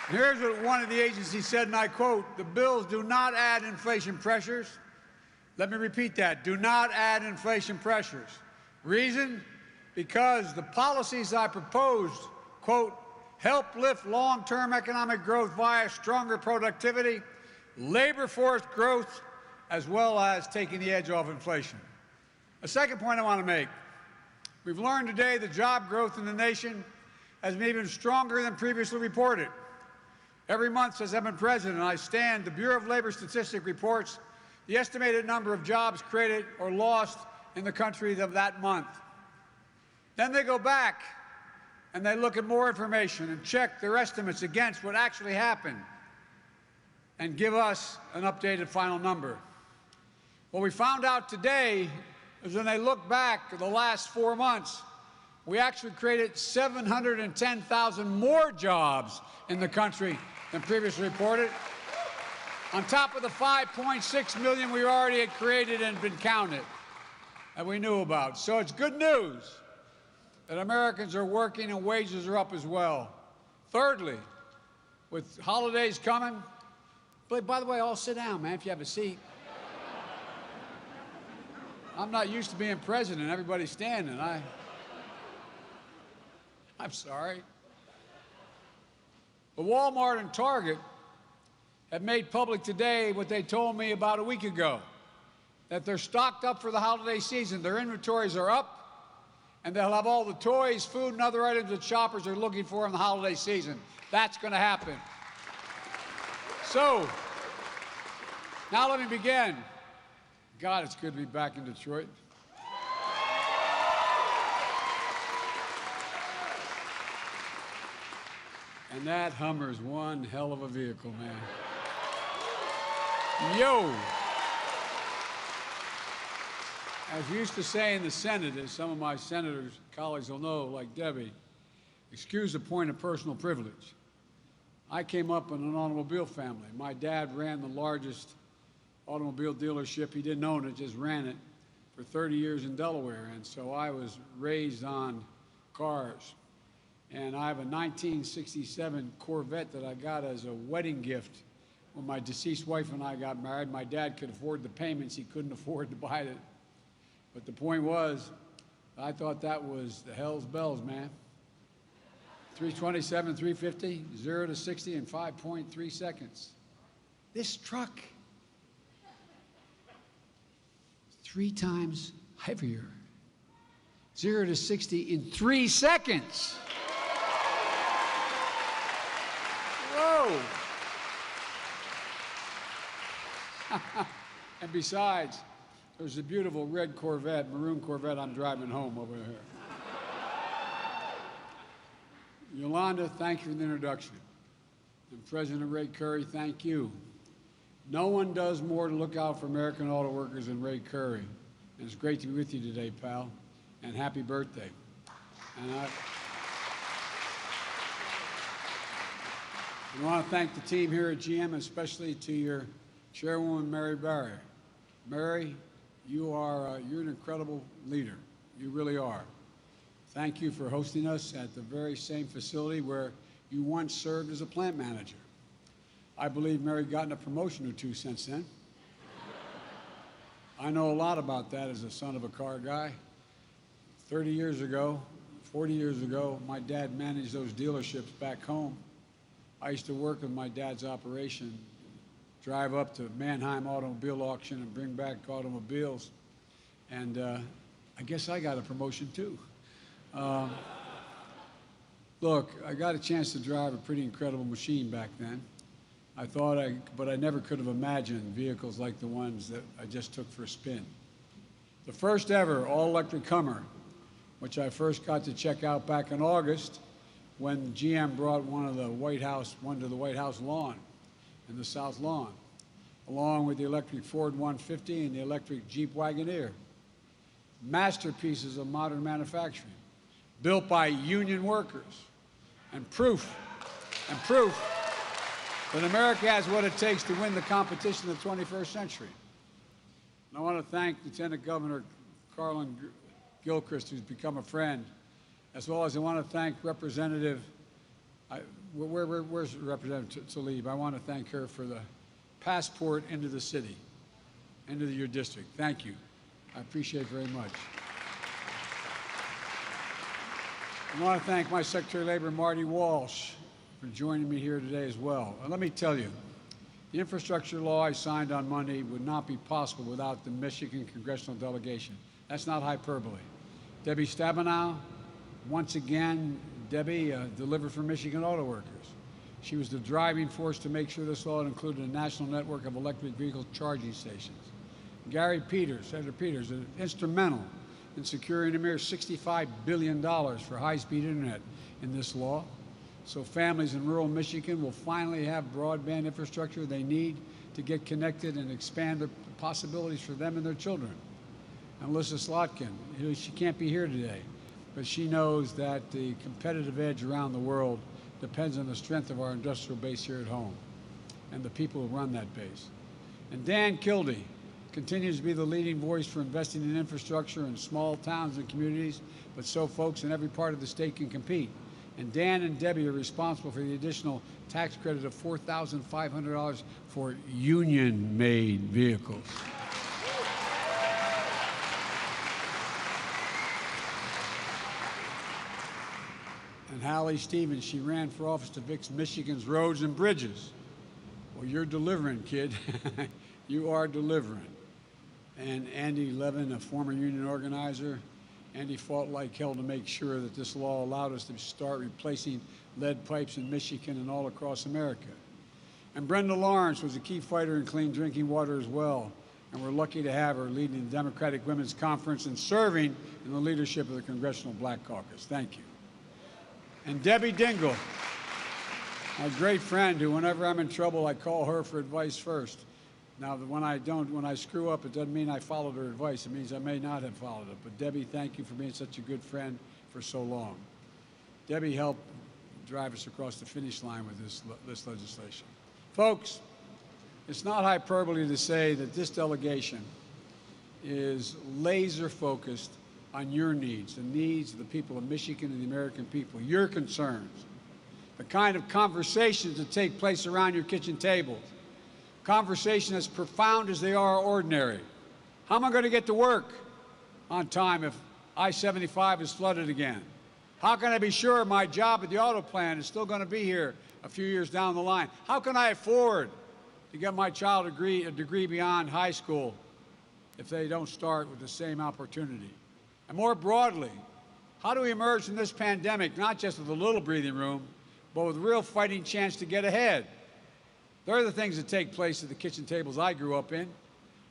Speaker 17: Here's what one of the agencies said, and I quote, "The bills do not add inflation pressures." Let me repeat that. Do not add inflation pressures. Reason? Because the policies I proposed, quote, "help lift long-term economic growth via stronger productivity, labor force growth, as well as taking the edge off inflation." A second point I want to make. We've learned today that job growth in the nation has been even stronger than previously reported. Every month since I've been president, the Bureau of Labor Statistics reports the estimated number of jobs created or lost in the country of that month. Then they go back and they look at more information and check their estimates against what actually happened and give us an updated final number. What we found out today is when they look back at the last 4 months, we actually created 710,000 more jobs in the country than previously reported, on top of the 5.6 million we already had created and been counted that we knew about. So it's good news that Americans are working and wages are up as well. Thirdly, with holidays coming, by the way, all sit down, man, if you have a seat. I'm not used to being president. Everybody's standing. I'm sorry. But Walmart and Target have made public today what they told me about a week ago, that they're stocked up for the holiday season. Their inventories are up, and they'll have all the toys, food, and other items that shoppers are looking for in the holiday season. That's going to happen. So, now let me begin. God, it's good to be back in Detroit. And that Hummer's one hell of a vehicle, man. Yo! As we used to say in the Senate, as some of my senators, colleagues will know, like Debbie, excuse the point of personal privilege. I came up in an automobile family. My dad ran the largest automobile dealership. He didn't own it, just ran it for 30 years in Delaware. And so I was raised on cars. And I have a 1967 Corvette that I got as a wedding gift when my deceased wife and I got married. My dad could afford the payments. He couldn't afford to buy it. But the point was, I thought that was the hell's bells, man. 327, 350, 0 to 60 in 5.3 seconds. This truck, 3 times heavier. 0 to 60 in 3 seconds. Whoa! And besides, there's a beautiful red Corvette, maroon Corvette I'm driving home over here. Yolanda, thank you for the introduction. And President Ray Curry, thank you. No one does more to look out for American auto workers than Ray Curry. And it's great to be with you today, pal. And happy birthday. And I want to thank the team here at GM, especially to your chairwoman, Mary Barr. Mary, you're an incredible leader. You really are. Thank you for hosting us at the very same facility where you once served as a plant manager. I believe Mary gotten a promotion or 2 since then. I know a lot about that as a son of a car guy. 30 years ago, 40 years ago, my dad managed those dealerships back home. I used to work with my dad's operation, drive up to Mannheim Automobile Auction and bring back automobiles. And I guess I got a promotion too. Look, I got a chance to drive a pretty incredible machine back then. But I never could have imagined vehicles like the ones that I just took for a spin. The first ever all-electric Hummer, which I first got to check out back in August when GM brought one to the White House lawn, in the South Lawn, along with the electric Ford 150 and the electric Jeep Wagoneer. Masterpieces of modern manufacturing, built by union workers, and proof that America has what it takes to win the competition of the 21st century. And I want to thank Lieutenant Governor Carlin Gilchrist, who's become a friend, as well as I want to thank Representative Where's Representative Tlaib? I want to thank her for the passport into the city, into your district. Thank you. I appreciate it very much. I want to thank my Secretary of Labor, Marty Walsh, for joining me here today as well. And let me tell you, the infrastructure law I signed on Monday would not be possible without the Michigan congressional delegation. That's not hyperbole. Debbie Stabenow, once again, Debbie delivered for Michigan auto workers. She was the driving force to make sure this law included a national network of electric vehicle charging stations. Gary Peters, Senator Peters, instrumental in securing a mere $65 billion for high-speed internet in this law. So families in rural Michigan will finally have broadband infrastructure they need to get connected and expand the possibilities for them and their children. And Alyssa Slotkin, she can't be here today, but she knows that the competitive edge around the world depends on the strength of our industrial base here at home and the people who run that base. And Dan Kildee continues to be the leading voice for investing in infrastructure in small towns and communities, but so folks in every part of the state can compete. And Dan and Debbie are responsible for the additional tax credit of $4,500 for union-made vehicles. And Hallie Stevens, she ran for office to fix Michigan's roads and bridges. Well, you're delivering, kid. You are delivering. And Andy Levin, a former union organizer, Andy fought like hell to make sure that this law allowed us to start replacing lead pipes in Michigan and all across America. And Brenda Lawrence was a key fighter in clean drinking water as well. And we're lucky to have her leading the Democratic Women's Conference and serving in the leadership of the Congressional Black Caucus. Thank you. And Debbie Dingell, my great friend, who whenever I'm in trouble, I call her for advice first. Now, when I screw up, it doesn't mean I followed her advice. It means I may not have followed it. But Debbie, thank you for being such a good friend for so long. Debbie helped drive us across the finish line with this legislation. Folks, it's not hyperbole to say that this delegation is laser focused on your needs, the needs of the people of Michigan and the American people, your concerns, the kind of conversations that take place around your kitchen tables, conversations as profound as they are ordinary. How am I going to get to work on time if I-75 is flooded again? How can I be sure my job at the auto plant is still going to be here a few years down the line? How can I afford to get my child a degree beyond high school if they don't start with the same opportunity? And more broadly, how do we emerge from this pandemic not just with a little breathing room, but with a real fighting chance to get ahead? There are the things that take place at the kitchen tables I grew up in.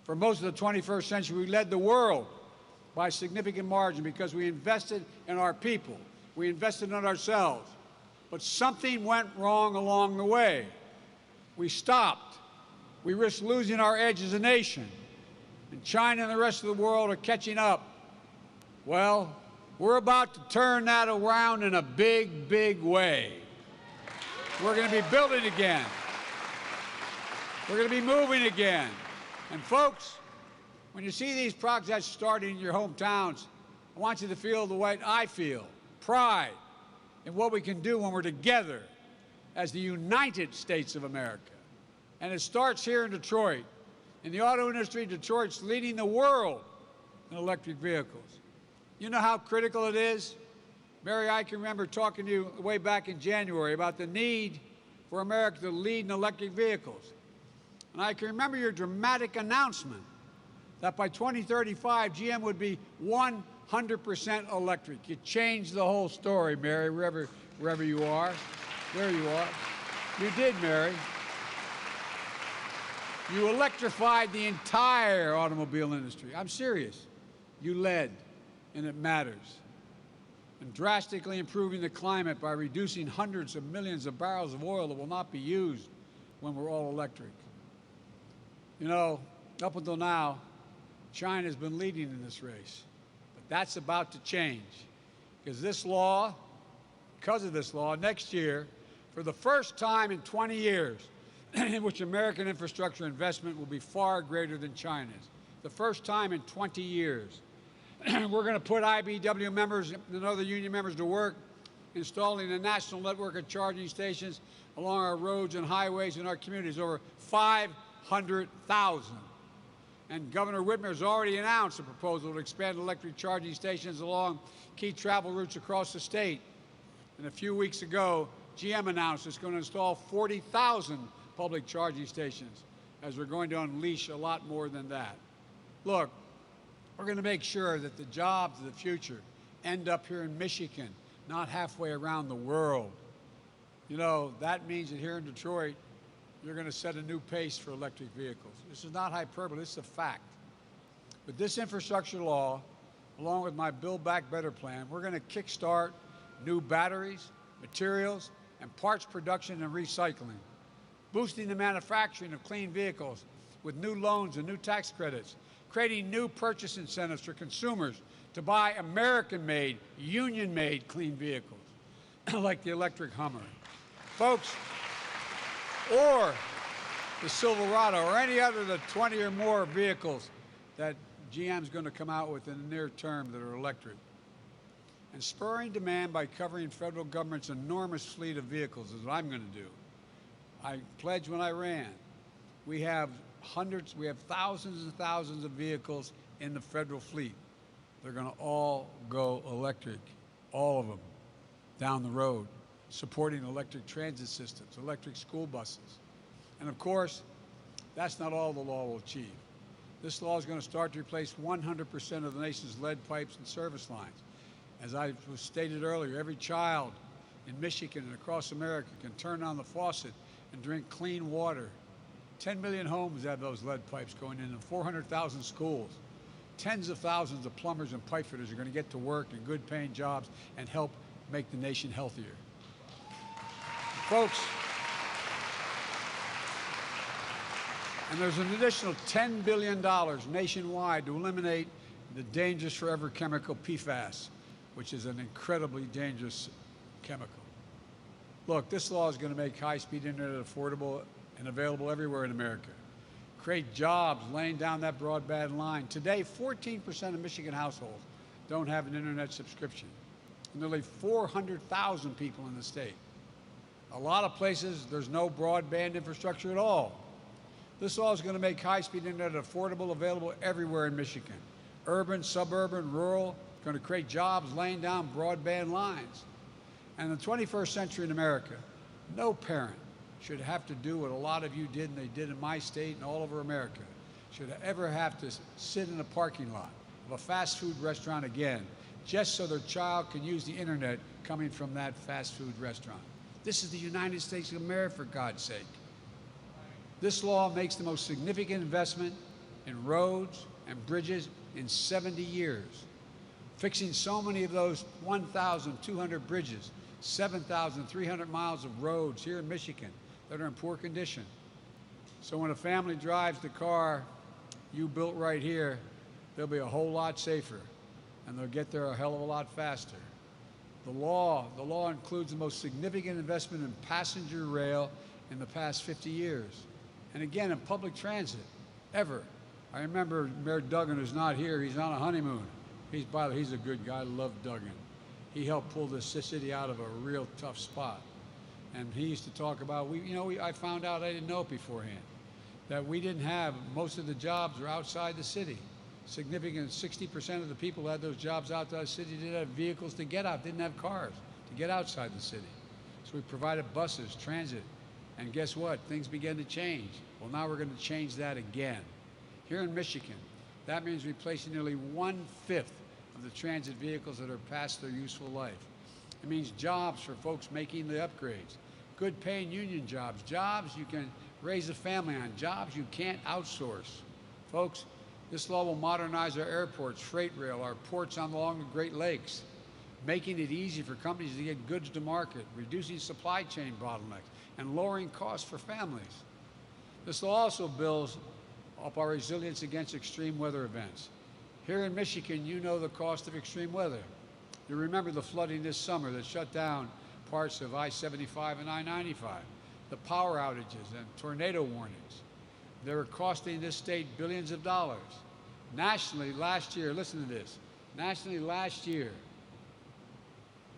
Speaker 17: For most of the 21st century, we led the world by a significant margin because we invested in our people. We invested in ourselves. But something went wrong along the way. We stopped. We risked losing our edge as a nation. And China and the rest of the world are catching up. Well, we're about to turn that around in a big, big way. We're going to be building again. We're going to be moving again. And folks, when you see these projects starting in your hometowns, I want you to feel the way I feel, pride in what we can do when we're together as the United States of America. And it starts here in Detroit. In the auto industry, Detroit's leading the world in electric vehicles. You know how critical it is? Mary, I can remember talking to you way back in January about the need for America to lead in electric vehicles. And I can remember your dramatic announcement that by 2035, GM would be 100% electric. You changed the whole story, Mary, wherever you are. There you are. You did, Mary. You electrified the entire automobile industry. I'm serious. You led, and it matters. And drastically improving the climate by reducing hundreds of millions of barrels of oil that will not be used when we're all electric. You know, up until now, China's been leading in this race. But that's about to change. Because of this law, next year, for the first time in 20 years, in which American infrastructure investment will be far greater than China's. The first time in 20 years. We're going to put IBEW members and other union members to work installing a national network of charging stations along our roads and highways in our communities, over 500,000. And Governor Whitmer has already announced a proposal to expand electric charging stations along key travel routes across the state. And a few weeks ago, GM announced it's going to install 40,000 public charging stations, as we're going to unleash a lot more than that. Look, we're going to make sure that the jobs of the future end up here in Michigan, not halfway around the world. You know, that means that here in Detroit, you're going to set a new pace for electric vehicles. This is not hyperbole, this is a fact. With this infrastructure law, along with my Build Back Better plan, we're going to kickstart new batteries, materials, and parts production and recycling, boosting the manufacturing of clean vehicles with new loans and new tax credits, creating new purchase incentives for consumers to buy American-made, union-made clean vehicles, like the electric Hummer. Folks, or the Silverado, or any other of the 20 or more vehicles that GM's going to come out with in the near term that are electric. And spurring demand by covering federal government's enormous fleet of vehicles is what I'm going to do. I pledged when I ran. We have thousands and thousands of vehicles in the federal fleet. They're going to all go electric, all of them, down the road, supporting electric transit systems, electric school buses. And of course, that's not all the law will achieve. This law is going to start to replace 100% of the nation's lead pipes and service lines. As I was stated earlier, every child in Michigan and across America can turn on the faucet and drink clean water. 10 million homes have those lead pipes going in, and 400,000 schools. Tens of thousands of plumbers and pipe fitters are going to get to work in good-paying jobs and help make the nation healthier. Folks, and there's an additional $10 billion nationwide to eliminate the dangerous forever chemical PFAS, which is an incredibly dangerous chemical. Look, this law is going to make high-speed internet affordable and available everywhere in America. Create jobs laying down that broadband line. Today, 14% of Michigan households don't have an internet subscription. Nearly 400,000 people in the state. A lot of places, there's no broadband infrastructure at all. This law is going to make high-speed internet affordable, available everywhere in Michigan. Urban, suburban, rural, going to create jobs laying down broadband lines. And in the 21st century in America, no parent should have to do what a lot of you did and they did in my state and all over America, should ever have to sit in a parking lot of a fast food restaurant again, just so their child can use the internet coming from that fast food restaurant. This is the United States of America, for God's sake. This law makes the most significant investment in roads and bridges in 70 years, fixing so many of those 1,200 bridges, 7,300 miles of roads here in Michigan that are in poor condition. So when a family drives the car you built right here, they'll be a whole lot safer, and they'll get there a hell of a lot faster. The law includes the most significant investment in passenger rail in the past 50 years. And again, in public transit, ever. I remember Mayor Duggan, who's not here, he's on a honeymoon. He's a good guy, I love Duggan. He helped pull this city out of a real tough spot. And he used to talk about, I found out, I didn't know it beforehand, that we didn't have, most of the jobs were outside the city. Significant 60% of the people who had those jobs outside the city didn't have vehicles to get out, didn't have cars to get outside the city. So we provided buses, transit, and guess what? Things began to change. Well, now we're going to change that again. Here in Michigan, that means replacing nearly 1/5 of the transit vehicles that are past their useful life. It means jobs for folks making the upgrades, good paying union jobs, jobs you can raise a family on, jobs you can't outsource. Folks, this law will modernize our airports, freight rail, our ports along the Great Lakes, making it easy for companies to get goods to market, reducing supply chain bottlenecks, and lowering costs for families. This law also builds up our resilience against extreme weather events. Here in Michigan, you know the cost of extreme weather. You remember the flooding this summer that shut down parts of I-75 and I-95, the power outages and tornado warnings. They were costing this state billions of dollars. Nationally, last year, listen to this, nationally last year,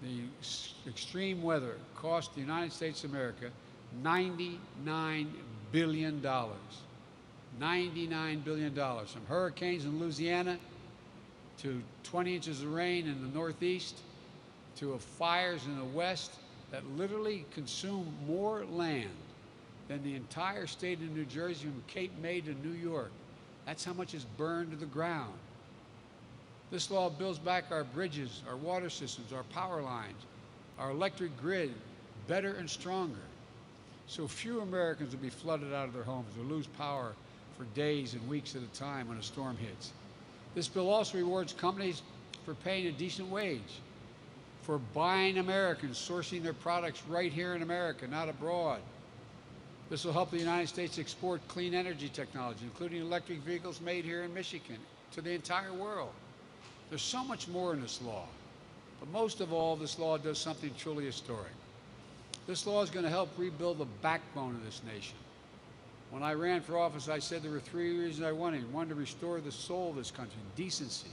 Speaker 17: the extreme weather cost the United States of America $99 billion. $99 billion. From hurricanes in Louisiana to 20 inches of rain in the Northeast to fires in the West that literally consume more land than the entire state of New Jersey from Cape May to New York. That's how much is burned to the ground. This law builds back our bridges, our water systems, our power lines, our electric grid better and stronger. So few Americans will be flooded out of their homes or lose power for days and weeks at a time when a storm hits. This bill also rewards companies for paying a decent wage, for buying Americans, sourcing their products right here in America, not abroad. This will help the United States export clean energy technology, including electric vehicles made here in Michigan, to the entire world. There's so much more in this law, but most of all, this law does something truly historic. This law is going to help rebuild the backbone of this nation. When I ran for office, I said there were 3 reasons I won it. 1, to restore the soul of this country, decency.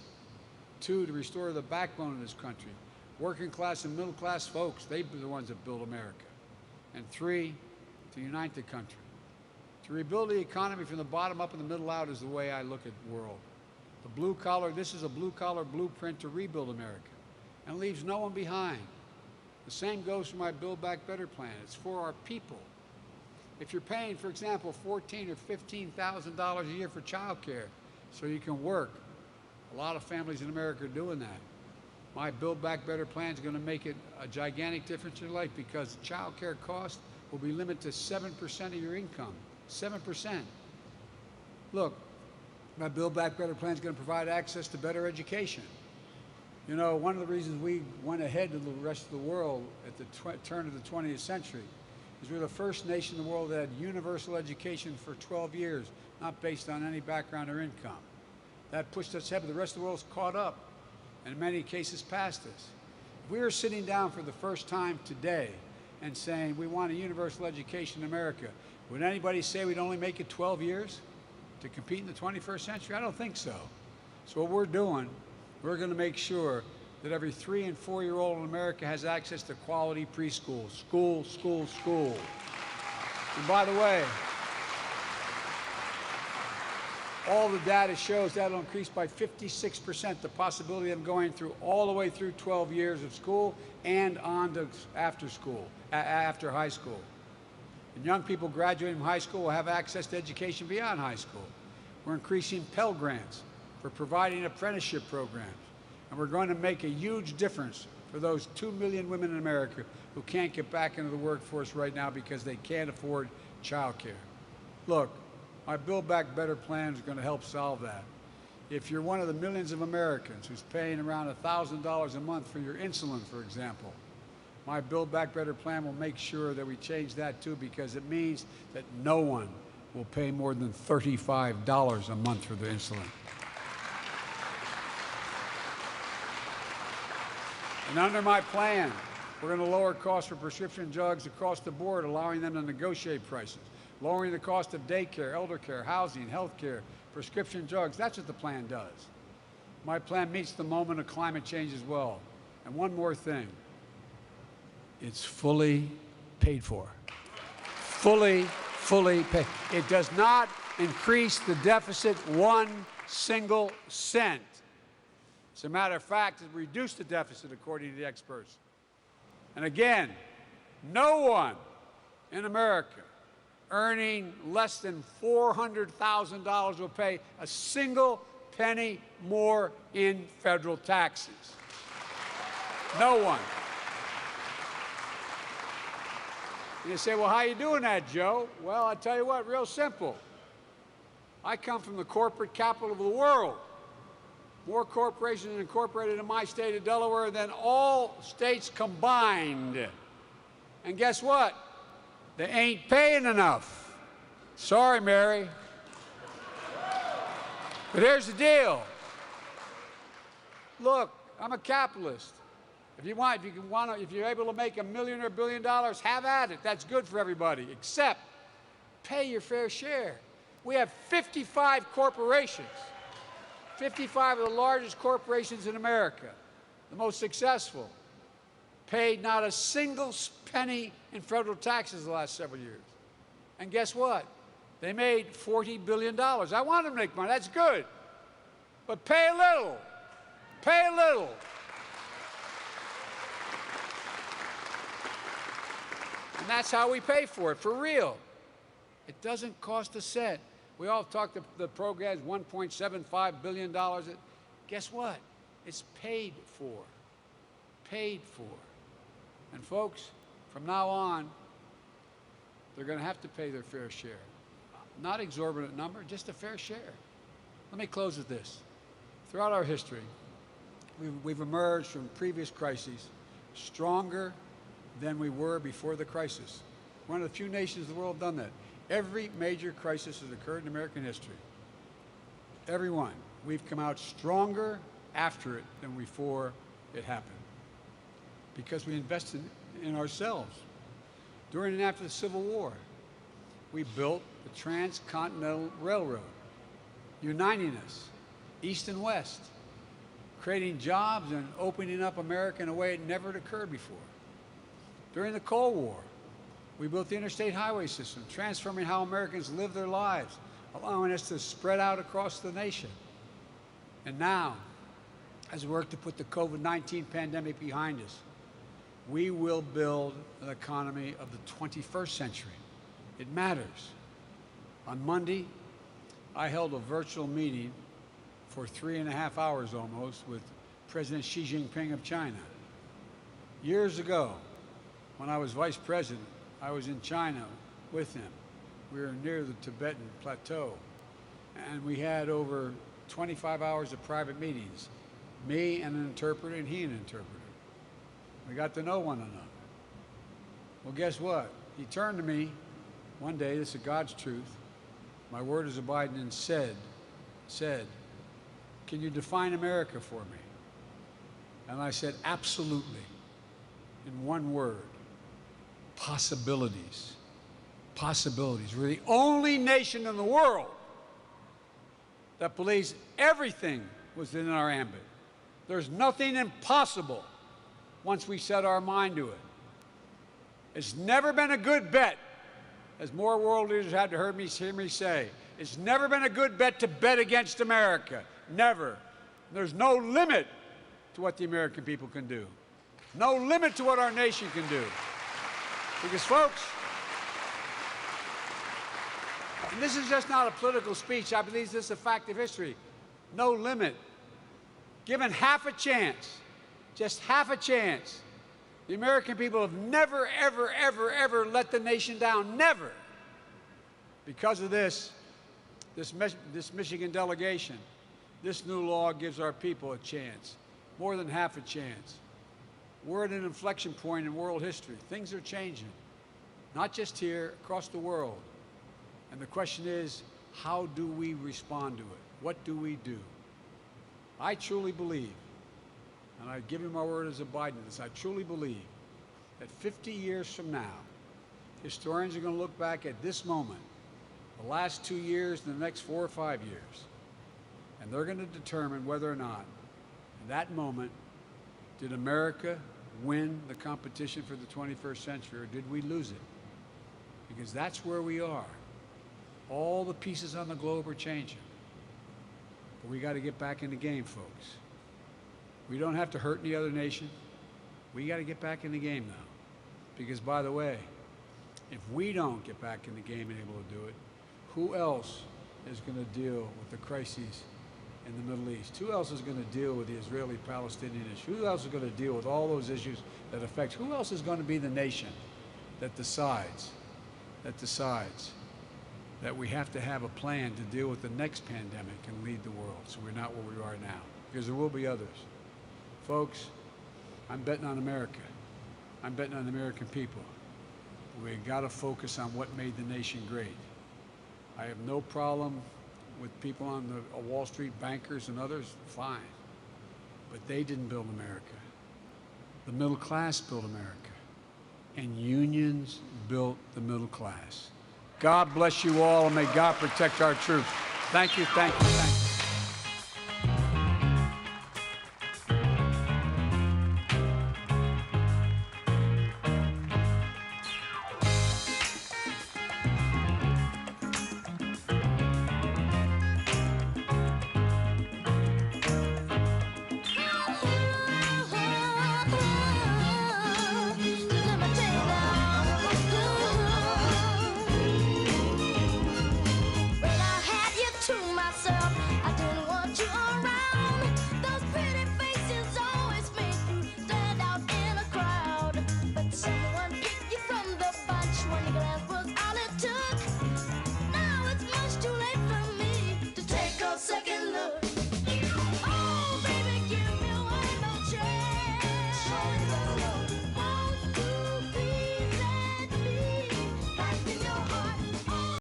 Speaker 17: 2, to restore the backbone of this country, working class and middle class folks. They're the ones that build America. And 3, to unite the country. To rebuild the economy from the bottom up and the middle out is the way I look at the world. The blue collar, this is a blue collar blueprint to rebuild America and leaves no one behind. The same goes for my Build Back Better plan. It's for our people. If you're paying, for example, $14,000 or $15,000 a year for child care so you can work, a lot of families in America are doing that. My Build Back Better plan is going to make it a gigantic difference in your life because child care costs will be limited to 7% of your income. 7%. Look, my Build Back Better plan is going to provide access to better education. You know, one of the reasons we went ahead of the rest of the world at the turn of the 20th century is we're the first nation in the world that had universal education for 12 years, not based on any background or income. That pushed us ahead, but the rest of the world's caught up, and in many cases past us. If we were sitting down for the first time today and saying we want a universal education in America, would anybody say we'd only make it 12 years to compete in the 21st century? I don't think so. So what we're doing, we're going to make sure that every 3- and 4-year-old in America has access to quality preschool. School, school, school. And by the way, all the data shows that'll increase by 56% the possibility of them going through all the way through 12 years of school and on to after school, after high school. And young people graduating from high school will have access to education beyond high school. We're increasing Pell Grants for providing apprenticeship programs. And we're going to make a huge difference for those 2 million women in America who can't get back into the workforce right now because they can't afford child care. Look, my Build Back Better plan is going to help solve that. If you're one of the millions of Americans who's paying around $1,000 a month for your insulin, for example, my Build Back Better plan will make sure that we change that too, because it means that no one will pay more than $35 a month for the insulin. And under my plan, we're going to lower costs for prescription drugs across the board, allowing them to negotiate prices, lowering the cost of daycare, elder care, housing, health care, prescription drugs. That's what the plan does. My plan meets the moment of climate change as well. And one more thing. It's fully paid for. Fully paid. It does not increase the deficit 1 single cent. As a matter of fact, it reduced the deficit according to the experts. And again, no one in America earning less than $400,000 will pay a single penny more in federal taxes. No one. And you say, well, how are you doing that, Joe? Well, I tell you what, real simple. I come from the corporate capital of the world. More corporations incorporated in my state of Delaware than all states combined. And guess what? They ain't paying enough. Sorry, Mary. But here's the deal. Look, I'm a capitalist. If you're able to make $1 million or $1 billion, have at it. That's good for everybody, except pay your fair share. We have 55 corporations. 55 of the largest corporations in America, the most successful. paid not a single penny in federal taxes the last several years. And guess what? They made $40 billion. I want them to make money. That's good. But pay a little. Pay a little. And that's how we pay for it, for real. It doesn't cost a cent. We all talk the program's $1.75 billion. Guess what? It's paid for. Paid for. And folks, from now on, they're going to have to pay their fair share. Not exorbitant number, just a fair share. Let me close with this. Throughout our history, we've emerged from previous crises stronger than we were before the crisis. One of the few nations in the world done that. Every major crisis has occurred in American history. Every one. We've come out stronger after it than before it happened. Because we invested in ourselves. During and after the Civil War, we built the Transcontinental Railroad, uniting us, East and West, creating jobs and opening up America in a way it never had occurred before. During the Cold War, we built the interstate highway system, transforming how Americans live their lives, allowing us to spread out across the nation. And now, as we work to put the COVID-19 pandemic behind us, we will build an economy of the 21st century. It matters. On Monday, I held a virtual meeting for 3.5 hours almost with President Xi Jinping of China. Years ago, when I was vice president, I was in China with him. We were near the Tibetan plateau, and we had over 25 hours of private meetings, me and an interpreter and he an interpreter. We got to know one another. Well, guess what? He turned to me one day, this is God's truth, my word is abiding, and said, can you define America for me? And I said, absolutely, in one word, possibilities. Possibilities. We're the only nation in the world that believes everything was in our ambit. There's nothing impossible once we set our mind to it. It's never been a good bet, as more world leaders had to hear me say, it's never been a good bet to bet against America. Never. There's no limit to what the American people can do. No limit to what our nation can do. Because, folks, and this is just not a political speech, I believe this is a fact of history. No limit. Given half a chance, just half a chance, the American people have never, ever, ever, ever let the nation down. Never. Because of this Michigan delegation, this new law gives our people a chance, more than half a chance. We're at an inflection point in world history. Things are changing, not just here, across the world. And the question is, how do we respond to it? What do we do? I truly believe, and I give you my word as abiding this, I truly believe that 50 years from now, historians are going to look back at this moment, the last 2 years and the next 4 or 5 years, and they're going to determine whether or not, in that moment, did America win the competition for the 21st century, or did we lose it? Because that's where we are. All the pieces on the globe are changing. But we got to get back in the game, folks. We don't have to hurt any other nation. We got to get back in the game now. Because, by the way, if we don't get back in the game and able to do it, who else is going to deal with the crises in the Middle East? Who else is going to deal with the Israeli-Palestinian issue? Who else is going to deal with all those issues that affect? Who else is going to be the nation that decides that we have to have a plan to deal with the next pandemic and lead the world so we're not where we are now? Because there will be others. Folks, I'm betting on America. I'm betting on the American people. We got to focus on what made the nation great. I have no problem with people on the Wall Street, bankers and others, fine. But they didn't build America. The middle class built America. And unions built the middle class. God bless you all, and may God protect our troops. Thank you, thank you, thank you.